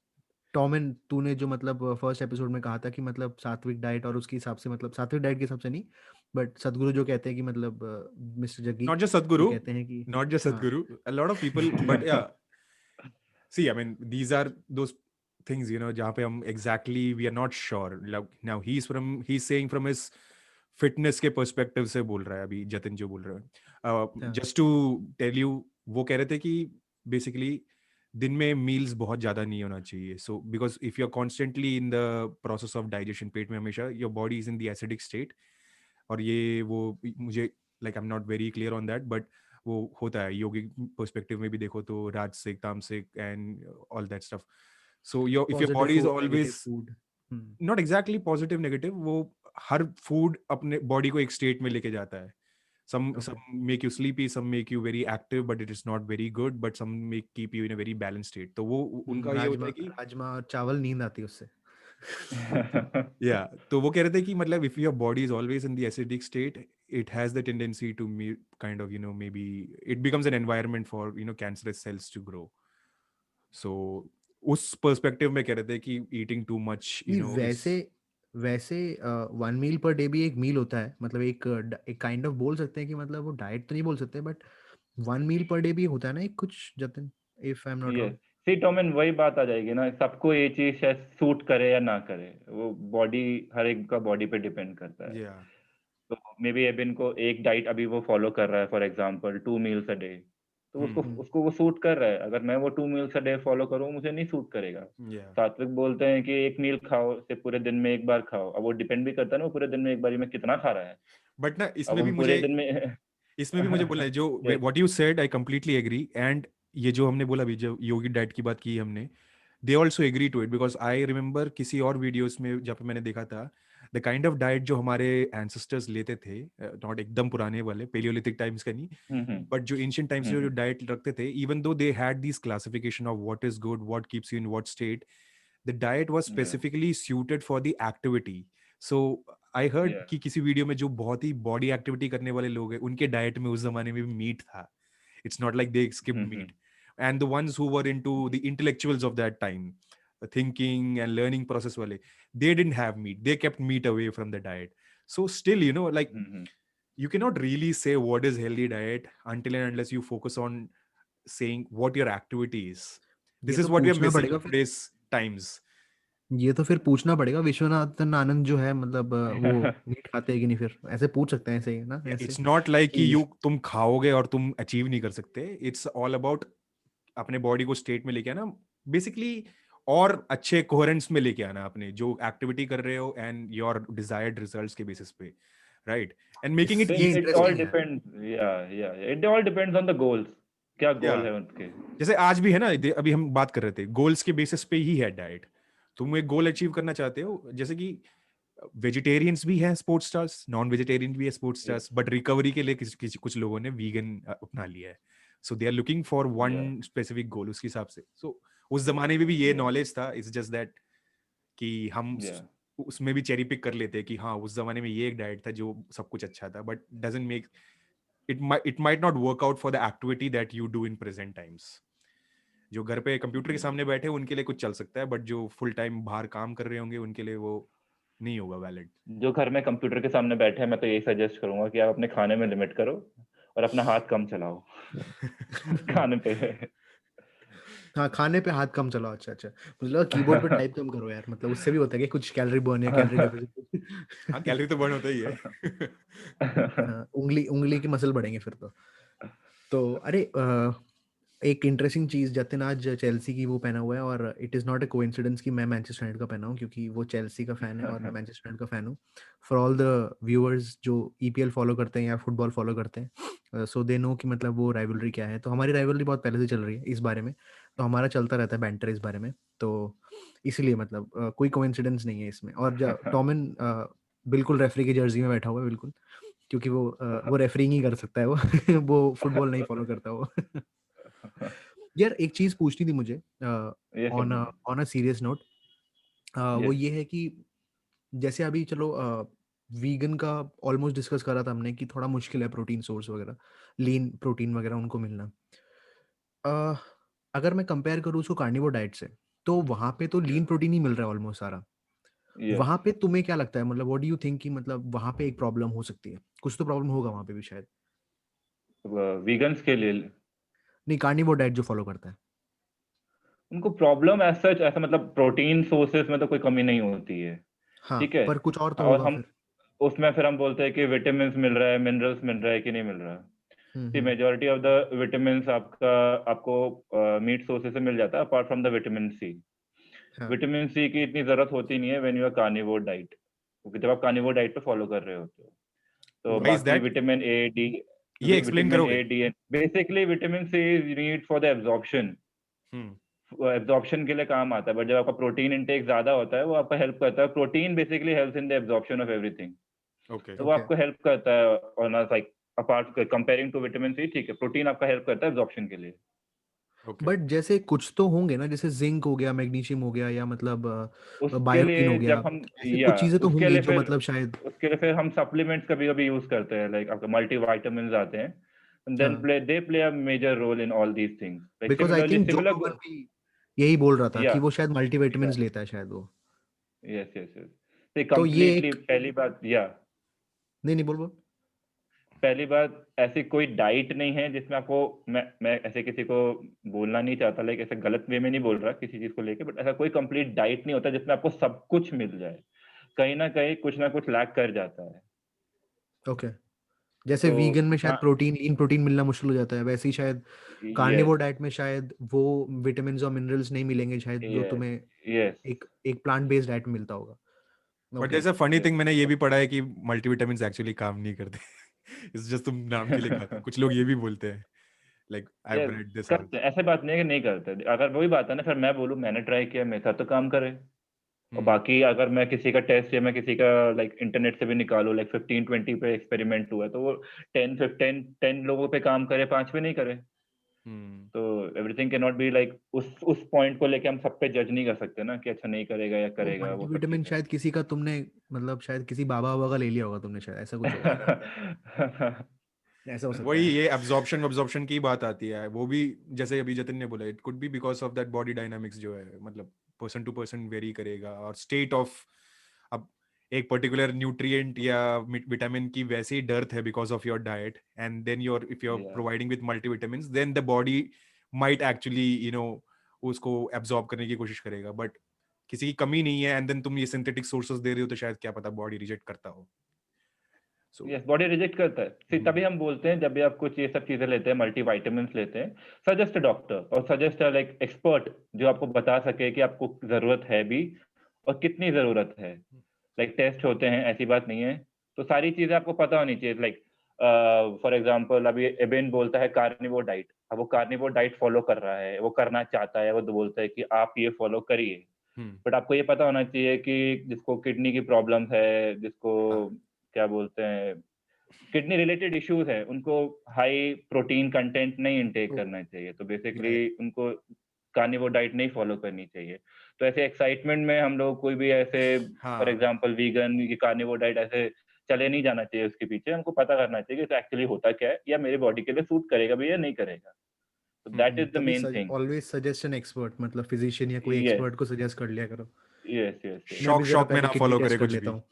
टॉम एंड तूने जो मतलब फर्स्ट एपिसोड में कहा था कि मतलब सात्विक डाइट, और उसके हिसाब से मतलब सात्विक डाइट के हिसाब से नहीं, बट सदगुरु जो कहते हैं कि मतलब मिस्टर जग्गी not just जो Sadhguru, कहते हैं कि not just हाँ, Sadhguru, a lot of people, but yeah, see, I mean, these are those things, जहाँ पे हम exactly we are not sure. Like, now he's saying from his fitness के perspective से बोल रहा है अभी जतिन जो बोल रहे हैं। हाँ, Just to tell you, वो कह रहे थे कि basically दिन में meals बहुत ज़्यादा नहीं होना चाहिए. So because if you're constantly in the process of digestion, पेट में हमेशा your body is in the acidic state, और ये वो मुझे like I'm not very clear on that, but वो होता है योगिक पर्सपेक्टिव में भी देखो तो राजसिक तामसिक and all that stuff. So your if your positive body is food, negative always food. Not exactly positive negative, वो हर फूड अपने बॉडी को एक स्टेट में लेके जाता है। Okay, some make you sleepy, some make you very active, but it is not very good, but some make keep you in a very balanced state। तो वो उनका ये होता राजमा, है कि राजमा और चावल, नींद आती है उससे। या तो वो कह रहे थे कि मतलब if your body is always in the acidic state, it has the tendency to kind of maybe it becomes an environment for cancerous cells to grow। so उस पर्सपेक्टिव में कह रहे थे कि eating too much नहीं, is वैसे वैसे one meal per day भी एक मील होता है, मतलब एक काइंड ऑफ बोल सकते हैं कि मतलब वो डाइट तो नहीं बोल सकते, but one meal per day भी होता है ना एक कुछ, Jatin, if I am not yes, wrong. See टॉमिन वही बात आ जाएगी ना, सबको ये चीज शायद सूट करे या ना करे, वो बॉडी, हर एक का बॉडी पे डिपेंड करता है। yeah तो मे बी एबिन को एक डाइट अभी वो फॉलो कर रहा है, for example 2 meals a day, तो उसको वो सूट कर रहा है। अगर मैं वो 2 मील्स अ डे फॉलो करूँ, मुझे नहीं सूट करेगा। या सात्विक बोलते हैं कि 1 मील खाओ, सिर्फ पूरे दिन में 1 बार खाओ। अब वो डिपेंड भी करता है ना, वो पूरे दिन में 1 बारी में कितना खा रहा है। बट ना अब इसमें भी हम पूरे मुझे दिन में बोलना है जो yes. What you said, I completely agree. And ये जो हमने बोला अभी, जो योगी डाइट की बात की हमने, they also agree to it, because I remember किसी और वीडियोस में जब मैंने देखा था द काइंड ऑफ डाइट जो हमारे एंसेस्टर्स लेते थे, नॉट एकदम पुराने वाले पेलियोलिथिक टाइम्स का नहीं, हुँ, हुँ। बट जो एंशियंट टाइम्स हुँ, से जो हुँ। डाइट रखते थे, even though they had this classification of what is good, what keeps you in what state, the diet was या, specifically suited for the activity. So I heard या। कि किसी video में जो बहुत ही बॉडी एक्टिविटी करने वाले लोग हैं उनके डाइट में उस जमाने में भी मीट था. It's not like they skipped hmm, hmm. meat. And the ones who were into the intellectuals of that time, thinking and learning process wale, they didn't have meat. They kept meat away from the diet. So still, like hmm, hmm. you cannot really say what is healthy diet until and unless you focus on saying what your activity is. ये This तो is what we are पूछना missing पड़ेगा in फिर, today's times. ये तो फिर पूछना पड़ेगा विश्वनाथन आनंद जो है, मतलब वो मीट खाते हैं कि नहीं, फिर ऐसे पूछ सकते हैं ऐसे ही ना, ऐसे इट्स नॉट लाइक कि कि यू तुम खाओगे और तुम अचीव नहीं कर सकते. इट्स ऑल अबाउट अपने बॉडी को स्टेट में लेके आना बेसिकली, और अच्छे कोहेरेंस में लेके आना अपने जो एक्टिविटी कर रहे हो एंड योर डिजायर्ड रिजल्ट्स के बेसिस पे, राइट, एंड मेकिंग इट तो ये इट ऑल इजी. इंटरेस्टिंग है। डिपेंड्स, या, it all depends on the goals. क्या या गोल है उनके? जैसे आज भी है ना, अभी हम बात कर रहे थे गोल्स के बेसिस पे ही है डाइट. तुम एक गोल अचीव करना चाहते हो, जैसे कि वेजिटेरियंस भी हैं स्पोर्ट्स स्टार्स, नॉन वेजिटेरियन भी है sports yes, stars, but recovery के लिए कुछ लोगों ने वीगन अपना लिया है. So they are looking for one या, स्पेसिफिक गोल उसके हिसाब से. सो उस जमाने में भी ये या, नॉलेज था. इट्स जस्ट दैट कि हम या। उसमें भी चेरी पिक कर लेते हैं कि हाँ उस जमाने में ये एक डाइट था जो सब कुछ अच्छा था, but doesn't make it might not work out for the activity that you do in present times. जो घर पे कंप्यूटर के जी। सामने बैठे हैं, उनके लिए कुछ चल सकता है, बट जो फुल टाइम बाहर काम कर रहे होंगे उनके लिए वो नहीं होगा वैलिड. जो घर में कंप्यूटर के सामने बैठे हैं, मैं तो यही सजेस्ट करूँगा कि आप अपने खाने में लिमिट करो और अपना हाथ कम चलाओ खाने पे। हाँ, खाने पे हाथ कम चलाओ, अच्छा अच्छा, मुझे लगा कीबोर्ड पे टाइप कम करो यार, मतलब उससे भी होता है कि कुछ कैलोरी बर्न या कैलोरी डेफिसिट। हाँ कैलोरी तो बर्न होता ही है. हाँ, उंगली उंगली की मसल बढ़ेंगे फिर तो अरे एक इंटरेस्टिंग चीज, जतिन आज चेल्सी की वो पहना हुआ है, और it is not a coincidence कि मैं मैनचेस्टर यूनाइटेड का पहना हूँ, क्योंकि वो चेल्सी का फैन है और मैं मैनचेस्टर यूनाइटेड का फैन हूँ। फॉर ऑल द व्यूअर्स जो ईपीएल फॉलो करते हैं या फुटबॉल फॉलो करते हैं, सो दे नो कि मतलब वो राइवलरी क्या है। तो हमारी राइवलरी बहुत पहले से चल रही है इस बारे में, तो हमारा चलता रहता है बैंटर इस बारे में। तो इसीलिए मतलब कोई कोइंसिडेंस नहीं है इसमें। और टॉमिन बिल्कुल रेफरी की जर्सी में बैठा हुआ है, बिल्कुल, क्योंकि वो रेफरिंग ही कर सकता है वो वो फुटबॉल नहीं फॉलो करता वो। यार एक चीज पूछनी थी मुझे, ये ऑन सब। ऑन अ सीरियस नोट, वो यस, ये है कि जैसे अभी चलो वीगन का ऑलमोस्ट डिस्कस करा था हमने कि थोड़ा मुश्किल है प्रोटीन सोर्स वगैरह, लीन प्रोटीन वगैरह उनको मिलना। अ, अगर मैं कंपेयर करूँ उसको कार्निवोर डाइट से, तो वहाँ पे तो लीन प्रोटीन ही मिल रहा है ऑलमोस्ट सारा। यस। वहाँ पे तुम्हें क्या लगता है, मतलब व्हाट डू यू थिंक कि मतलब वहाँ पे एक प्रॉब्लम हो सकती है, कुछ तो प्रॉब्लम होगा वहाँ पे भी शायद। वीगन्स के लिए नहीं, कार्निवोर डाइट जो फॉलो करता है। उनको प्रॉब्लम एज़ सच, ऐसा मतलब प्रोटीन सोर्सेज़ में तो कोई कमी नहीं होती है, हाँ, ठीक है? पर कुछ और तो और होगा हम फिर। उसमें फिर हम बोलते हैं कि विटामिन्स मिल रहा है, मिनरल्स मिल रहा है कि नहीं मिल रहा। See hmm. Majority of the vitamins आपको मीट सोर्सेज़ से मिल जाता है apart from the vitamin C. हाँ। विटामिन सी की इतनी ज़रूरत होती नहीं है when you are carnivore diet, क्योंकि जब आप कार्निवोर डाइट पे फॉलो कर रहे होते हो। तो व्हाई इज बाकी दैट? विटामिन ए, डी, ये एक्सप्लेन विटामिन करोगे? A, D and basically vitamin C is need for the absorption. Hmm. Absorption के लिए काम आता है, बट जब आपका प्रोटीन इंटेक ज़्यादा होता है, वो आपको हेल्प करता है। Protein basically helps in the absorption of everything. Okay. तो वो ओके, आपको हेल्प करता है on a like apart comparing to vitamin C, ठीक है, प्रोटीन आपका हेल्प करता है एब्जॉर्प्शन के लिए। ओके. बट जैसे कुछ तो होंगे ना, जैसे जिंक हो गया, मैग्नीशियम हो गया, या मतलब उसके बायोटीन हो लिए गया, जब हम ऐसे या कुछ चीजें तो उसके होंगी लिए जो फिर मतलब शायद। उसके लिए फिर हम सप्लीमेंट्स कभी-कभी यूज़ करते हैं, लाइक आपके मल्टीविटामिन्स आते हैं, एंड देन हाँ, they play a major role in all these things. Like because I think जो सिमिलर रोगन भी यही बोल रहा था या कि वो शायद या मल्टीविटामिन्स लेता है शायद वो। Yes, yes, yes. तो तो ये कंप्लीटली एक, पहली बात या नहीं नहीं, बोल बोल। पहली बात, ऐसी कोई डाइट नहीं है जिसमें आपको, मैं ऐसे किसी को बोलना नहीं चाहता, लाइक ऐसे गलत वे में नहीं बोल रहा किसी चीज़ को लेके, बट ऐसा कोई कंप्लीट डाइट नहीं होता जिसमें आपको सब कुछ मिल जाए। कहीं न कहीं कुछ ना कुछ लैक कर जाता है। ओके, जैसे तो वीगन में शायद हाँ, लीन प्रोटीन मिलना मुश्किल हो जाता है, वैसे ही शायद यस, कार्निवोर डाइट में शायद वो विटामिन्स और मिनरल्स नहीं मिलेंगे शायद जो यस, तुम्हें यस। एक प्लांट बेस्ड डाइट में मिलता होगा। But okay. जैसे फनी यस। थिंग मैंने ये भी पढ़ा है कि मल्टीविटामिन्स एक्चुअली काम नहीं करते। इट्स जस्ट तुम नाम के लिए खाते हो, कुछ लोग ये भी बोलते हैं। Like I have yes, read this करते आल्सो। हैं, ऐसे बात नहीं है कि नहीं करते। अगर वही बात है ना, फिर मैं बोलूँ मैंने ट्राई किया, मेरे साथ तो काम करे। और हम्म। बाकी अगर मैं किसी का टेस्ट या मैं किसी का लाइक इंटरनेट से भी निकालूँ, लाइक 15-20 पे एक्सपेरिमेंट हुआ है, तो वो 10 लोगों पे काम करे, 5 पे नहीं करे। हम्म। तो everything can not be like उस पॉइंट को लेके हम सब पे जज नहीं कर सकते ना कि अच्छा नहीं करेगा या वो करेगा, वो सब मल्टीविटामिन चीजें। शायद किसी का तुमने मतलब शायद किसी बाबा वाबा का ले लिया होगा तुमने, शायद ऐसा कुछ होगा। ऐसा हो सकता वही है। ये एब्जॉर्प्शन की बात आती है, वो भी जैसे अभी जतिन ने बोला, it could be because of that body dynamics जो है, मतलब पर्सन टू पर्सन वेरी करेगा, और स्टेट ऑफ अब एक पर्टिकुलर न्यूट्रिएंट या विटामिन की वैसे ही डर्थ है because of your diet, and then your if you are या providing with multivitamins, then the body might actually उसको एब्जॉर्ब करने की कोशिश करेगा, बट किसी की कमी नहीं है एंड देन तुम ये सिंथेटिक सोर्सेस दे रहे हो, तो शायद क्या पता बॉडी रिजेक्ट करता हो। सो यस, बॉडी रिजेक्ट करता है। तभी हम बोलते हैं जब भी आप कुछ ये सब चीजें लेते हैं, मल्टीविटामिन्स लेते हैं, सजेस्ट अ डॉक्टर और सजेस्ट लाइक एक्सपर्ट जो आपको बता सके कि आपको जरूरत है भी और कितनी जरूरत है। लाइक टेस्ट होते हैं, ऐसी बात नहीं है। तो सारी चीजें आपको पता होनी चाहिए। लाइक फॉर एग्जांपल अभी एबिन बोलता है कार्निवोर डाइट, अब वो कार्निवोर डाइट फॉलो कर रहा है, वो करना चाहता है, वो तो बोलता है कि आप ये फॉलो करिए। बट आपको ये पता होना चाहिए कि जिसको किडनी की प्रॉब्लम है, जिसको क्या बोलते हैं, किडनी रिलेटेड इश्यूज है, उनको हाई प्रोटीन कंटेंट नहीं इंटेक तो करना चाहिए। तो बेसिकली राइट। उनको कार्निवोर डाइट नहीं फॉलो करनी चाहिए। तो ऐसे एक्साइटमेंट में हम लोग कोई भी ऐसे फॉर हाँ। एग्जांपल वीगन की कार्निवोर डाइट ऐसे चले नहीं जाना चाहिए उसके पीछे। हमको पता करना चाहिए कि एक्चुअली होता क्या है या मेरे बॉडी के लिए सूट करेगा भी या नहीं करेगा। तो दैट इज द तभी main thing. Always suggest an expert, मतलब फिजिशियन या कोई यस, एक्सपर्ट को सजेस्ट कर लिया करो। Yes, yes, yes. मैं शौक भी जरा शौक में पहले ना किडनी फॉलो टेस्ट करे कर कुछ लेता भी। हूँ।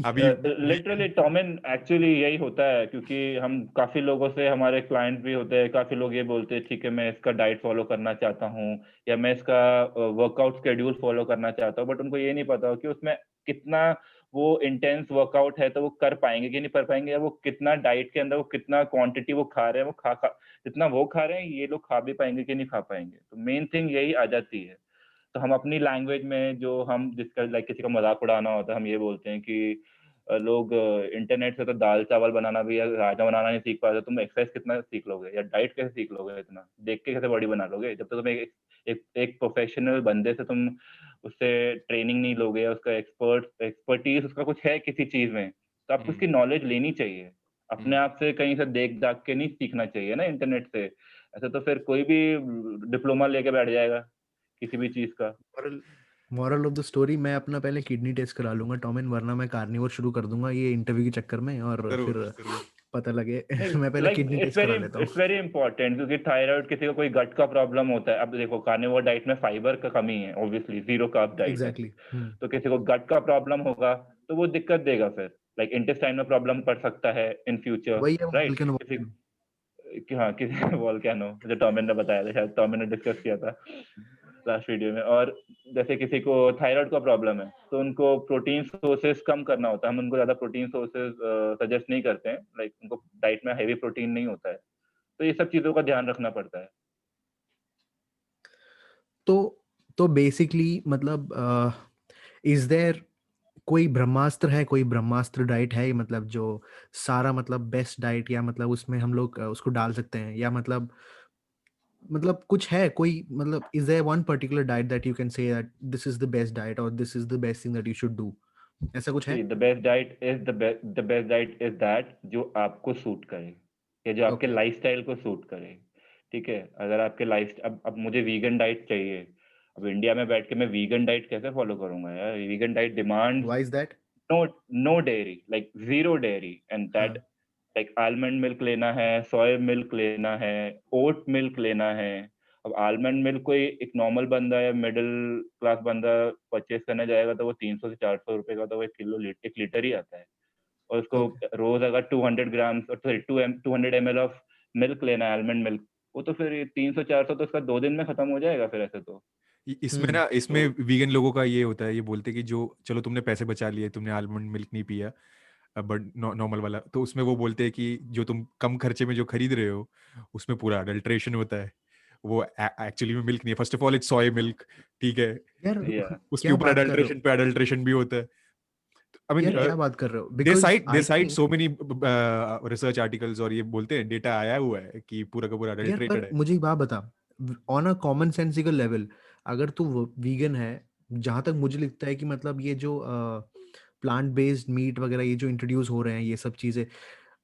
अभी लिटरली टॉमिन एक्चुअली यही होता है, क्योंकि हम काफी लोगों से, हमारे क्लाइंट भी होते हैं, काफी लोग ये बोलते हैं ठीक है मैं इसका डाइट फॉलो करना चाहता हूँ या मैं इसका वर्कआउट शेड्यूल फॉलो करना चाहता हूँ, बट उनको ये नहीं पता कि उसमें कितना वो इंटेंस वर्कआउट है, तो वो कर पाएंगे कि नहीं कर पाएंगे, या वो कितना डाइट के अंदर वो कितना क्वांटिटी वो खा रहे हैं, वो खा खा जितना वो खा रहे हैं ये लोग खा भी पाएंगे कि नहीं खा पाएंगे। तो मेन थिंग यही आ जाती है। तो हम अपनी लैंग्वेज में जो हम जिसका लाइक किसी का मज़ाक उड़ाना होता है, हम ये बोलते हैं कि लोग इंटरनेट से तो दाल-चावल बनाना भी या राजमा बनाना नहीं सीख पाते, तुम एक्सरसाइज़ कितना सीख लोगे या डाइट कैसे सीख लोगे इतना? देख के कैसे बॉडी बना लोगे? जब तक तुम एक प्रोफेशनल बंदे से तुम उससे ट्रेनिंग नहीं लोगे या उसका एक्सपर्टीज़ उसका कुछ है किसी चीज़ में, तो आपको उसकी नॉलेज लेनी चाहिए। अपने आप से कहीं से देख-दाख के नहीं सीखना चाहिए ना इंटरनेट से। ऐसे तो फिर कोई भी डिप्लोमा लेके बैठ जाएगा, किसी भी चीज़ का। Moral moral of the story, मैं अपना पहले किडनी टेस्ट करा लूंगा टॉमिन, वरना मैं कार्निवोर शुरू कर दूंगा ये इंटरव्यू के चक्कर में, और जरूर फिर जरूर। पता लगे। नहीं, मैं पहले लाइक किडनी टेस्ट करा लेता हूँ। इट्स वेरी इंपॉर्टेंट, क्योंकि थायराइड किसी को कोई गट का प्रॉब्लम होता है। अब देखो कार्निवोर डाइट में फाइबर का कमी है, ऑब्वियसली ज़ीरो कार्ब डाइट है। एग्जैक्टली। तो किसी को गट का प्रॉब्लम होगा, तो वो दिक्कत देगा फिर। लाइक इंटेस्टाइन में प्रॉब्लम पड़ सकता है इन फ्यूचर, वही है राइट? वोल्केनो। किसी कि हाँ, किसी वोल्केनो जो टॉमिन ने बताया था, शायद टॉमिन ने डिस्कस किया था लास्ट वीडियो में। और जैसे किसी को थायराइड का प्रॉब्लम है, तो उनको प्रोटीन सोर्सेज कम करना होता है। हम उनको ज़्यादा प्रोटीन सोर्सेज सजेस्ट नहीं करते हैं, लाइक उनको डाइट में हेवी प्रोटीन नहीं होता है। तो ये सब चीज़ों का ध्यान रखना पड़ता है। तो तो बेसिकली मतलब इज देयर कोई ब्रह्मास्त्र है, कोई ब्रह्मास्त्र डाइट है, मतलब जो सारा मतलब बेस्ट डाइट, या मतलब उसमें हम लोग उसको डाल सकते हैं, या मतलब कुछ है कोई, मतलब is there one particular diet that you can say that this is the best diet और this is the best thing that you should do, ऐसा कुछ है? See the best diet is that जो आपको सूट करे या जो आपके ओके। लाइफ़स्टाइल को सूट करे, ठीक है? अगर आपके लाइफ़ अब मुझे वीगन डाइट चाहिए, अब इंडिया में बैठ के मैं वीगन डाइट कैसे फ़ॉलो करूँगा यार? Vegan diet demands why is that? No no dairy, like zero dairy and that, हाँ। लाइक आलमंड मिल्क लेना है, सोया मिल्क लेना है, ओट मिल्क लेना है। अब आलमंड मिल्क कोई एक नॉर्मल बंदा या मिडल क्लास बंदा परचेज़ करने जाएगा तो वो 300 से 400 रुपए का तो वो 1 लीटर ही आता है। और उसको ओके। रोज़ अगर 200 grams sorry 200 ML of milk लेना है, आलमंड मिल्क, वो तो फिर 300-400 तो उसका 2 दिन में खत्म हो जाएगा फिर ऐसे तो। इसमें हम्म। ना, तो इसमें वीगन लोगों का ये होता है, ये बोलते हैं कि जो चलो तुमने पैसे बचा लिए, तुमने आलमंड मिल्क नहीं पिया, बट नॉर्मल वाला, तो उसमें वो बोलते हैं कि जो तुम कम खर्चे में जो खरीद रहे हो उसमें पूरा अडल्ट्रेशन होता है, वो एक्चुअली में मिल्क नहीं है, first of all it's soy milk, ठीक है, यार या उसके क्या ऊपर बात कर रहे हो अडल्ट्रेशन भी होता है। आई मीन यार, क्या बात कर रहे हो, they because site I think so many research articles, और ये बोलते हैं डेटा आया हुआ है कि पूरा का पूरा यार, अडल्ट्रेटेड पर है। मुझे एक बात बता, on a common sensical level, अगर तू वीगन है, जहां तक मुझे लगता है कि मतलब ये जो प्लांट बेस्ड मीट वगैरह ये जो इंट्रोड्यूस हो रहे हैं ये सब चीजें,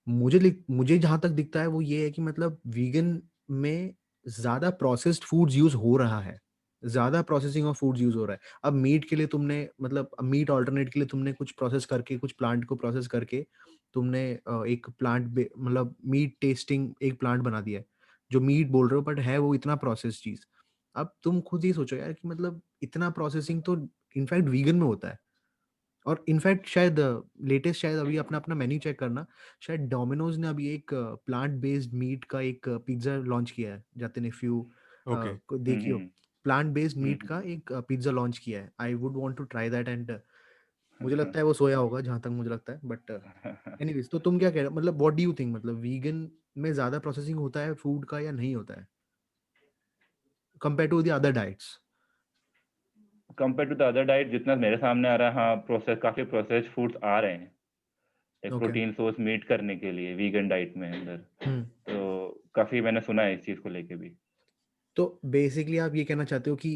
मुझे जहां तक दिखता है वो ये है कि मतलब वीगन में ज्यादा प्रोसेस्ड फूड्स यूज हो रहा है, ज्यादा प्रोसेसिंग ऑफ फूड्स यूज हो रहा है। अब मीट के लिए तुमने मतलब मीट ऑल्टरनेट के लिए तुमने कुछ प्रोसेस करके, कुछ प्लांट को प्रोसेस करके तुमने एक मतलब मीट टेस्टिंग एक प्लांट बना दिया है जो मीट बोल रहे हो, बट है वो इतना प्रोसेस चीज। अब तुम खुद ही सोचो यार कि मतलब इतना प्रोसेसिंग तो इनफैक्ट वीगन में होता है। और इनफैक्ट शायद लेटेस्ट, शायद अभी अपना अपना मेन्यू चेक करना, शायद डोमिनोज ने अभी एक प्लांट बेस्ड मीट का एक पिज्जा लॉन्च किया है, जाते इफ यू ओके। देखियो, hmm plant based meat hmm का एक पिज्जा लॉन्च किया है। I would want to try that, and मुझे लगता है वो सोया होगा जहां तक मुझे लगता है, बट एनीवेज, तो तुम क्या कह रहे हो, मतलब व्हाट डू यू थिंक, मतलब वीगन में ज्यादा प्रोसेसिंग होता है फूड का या नहीं होता है compare to the other diets? Compare to the other diet, जितना मेरे सामने आ रहा है, हाँ, काफी प्रोसेस्ड फूड्स आ रहे हैं एक ओके। प्रोटीन सोर्स मीट करने के लिए वीगन डाइट में अंदर। हम्म। तो काफी मैंने सुना है इस चीज को लेके भी। तो बेसिकली आप ये कहना चाहते हो कि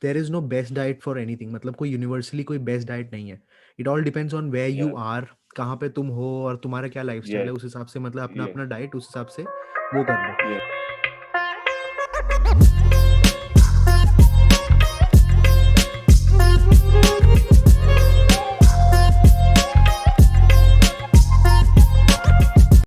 there is no best diet for anything, मतलब कोई यूनिवर्सली कोई बेस्ट डाइट नहीं है, it all depends on where या यू आर, कहाँ पे तुम हो और तुम्हारा क्या लाइफस्टाइल है, यस उस हिसाब से मतलब अपना यस अपना डाइट उस हिसाब से वो कर लो। यस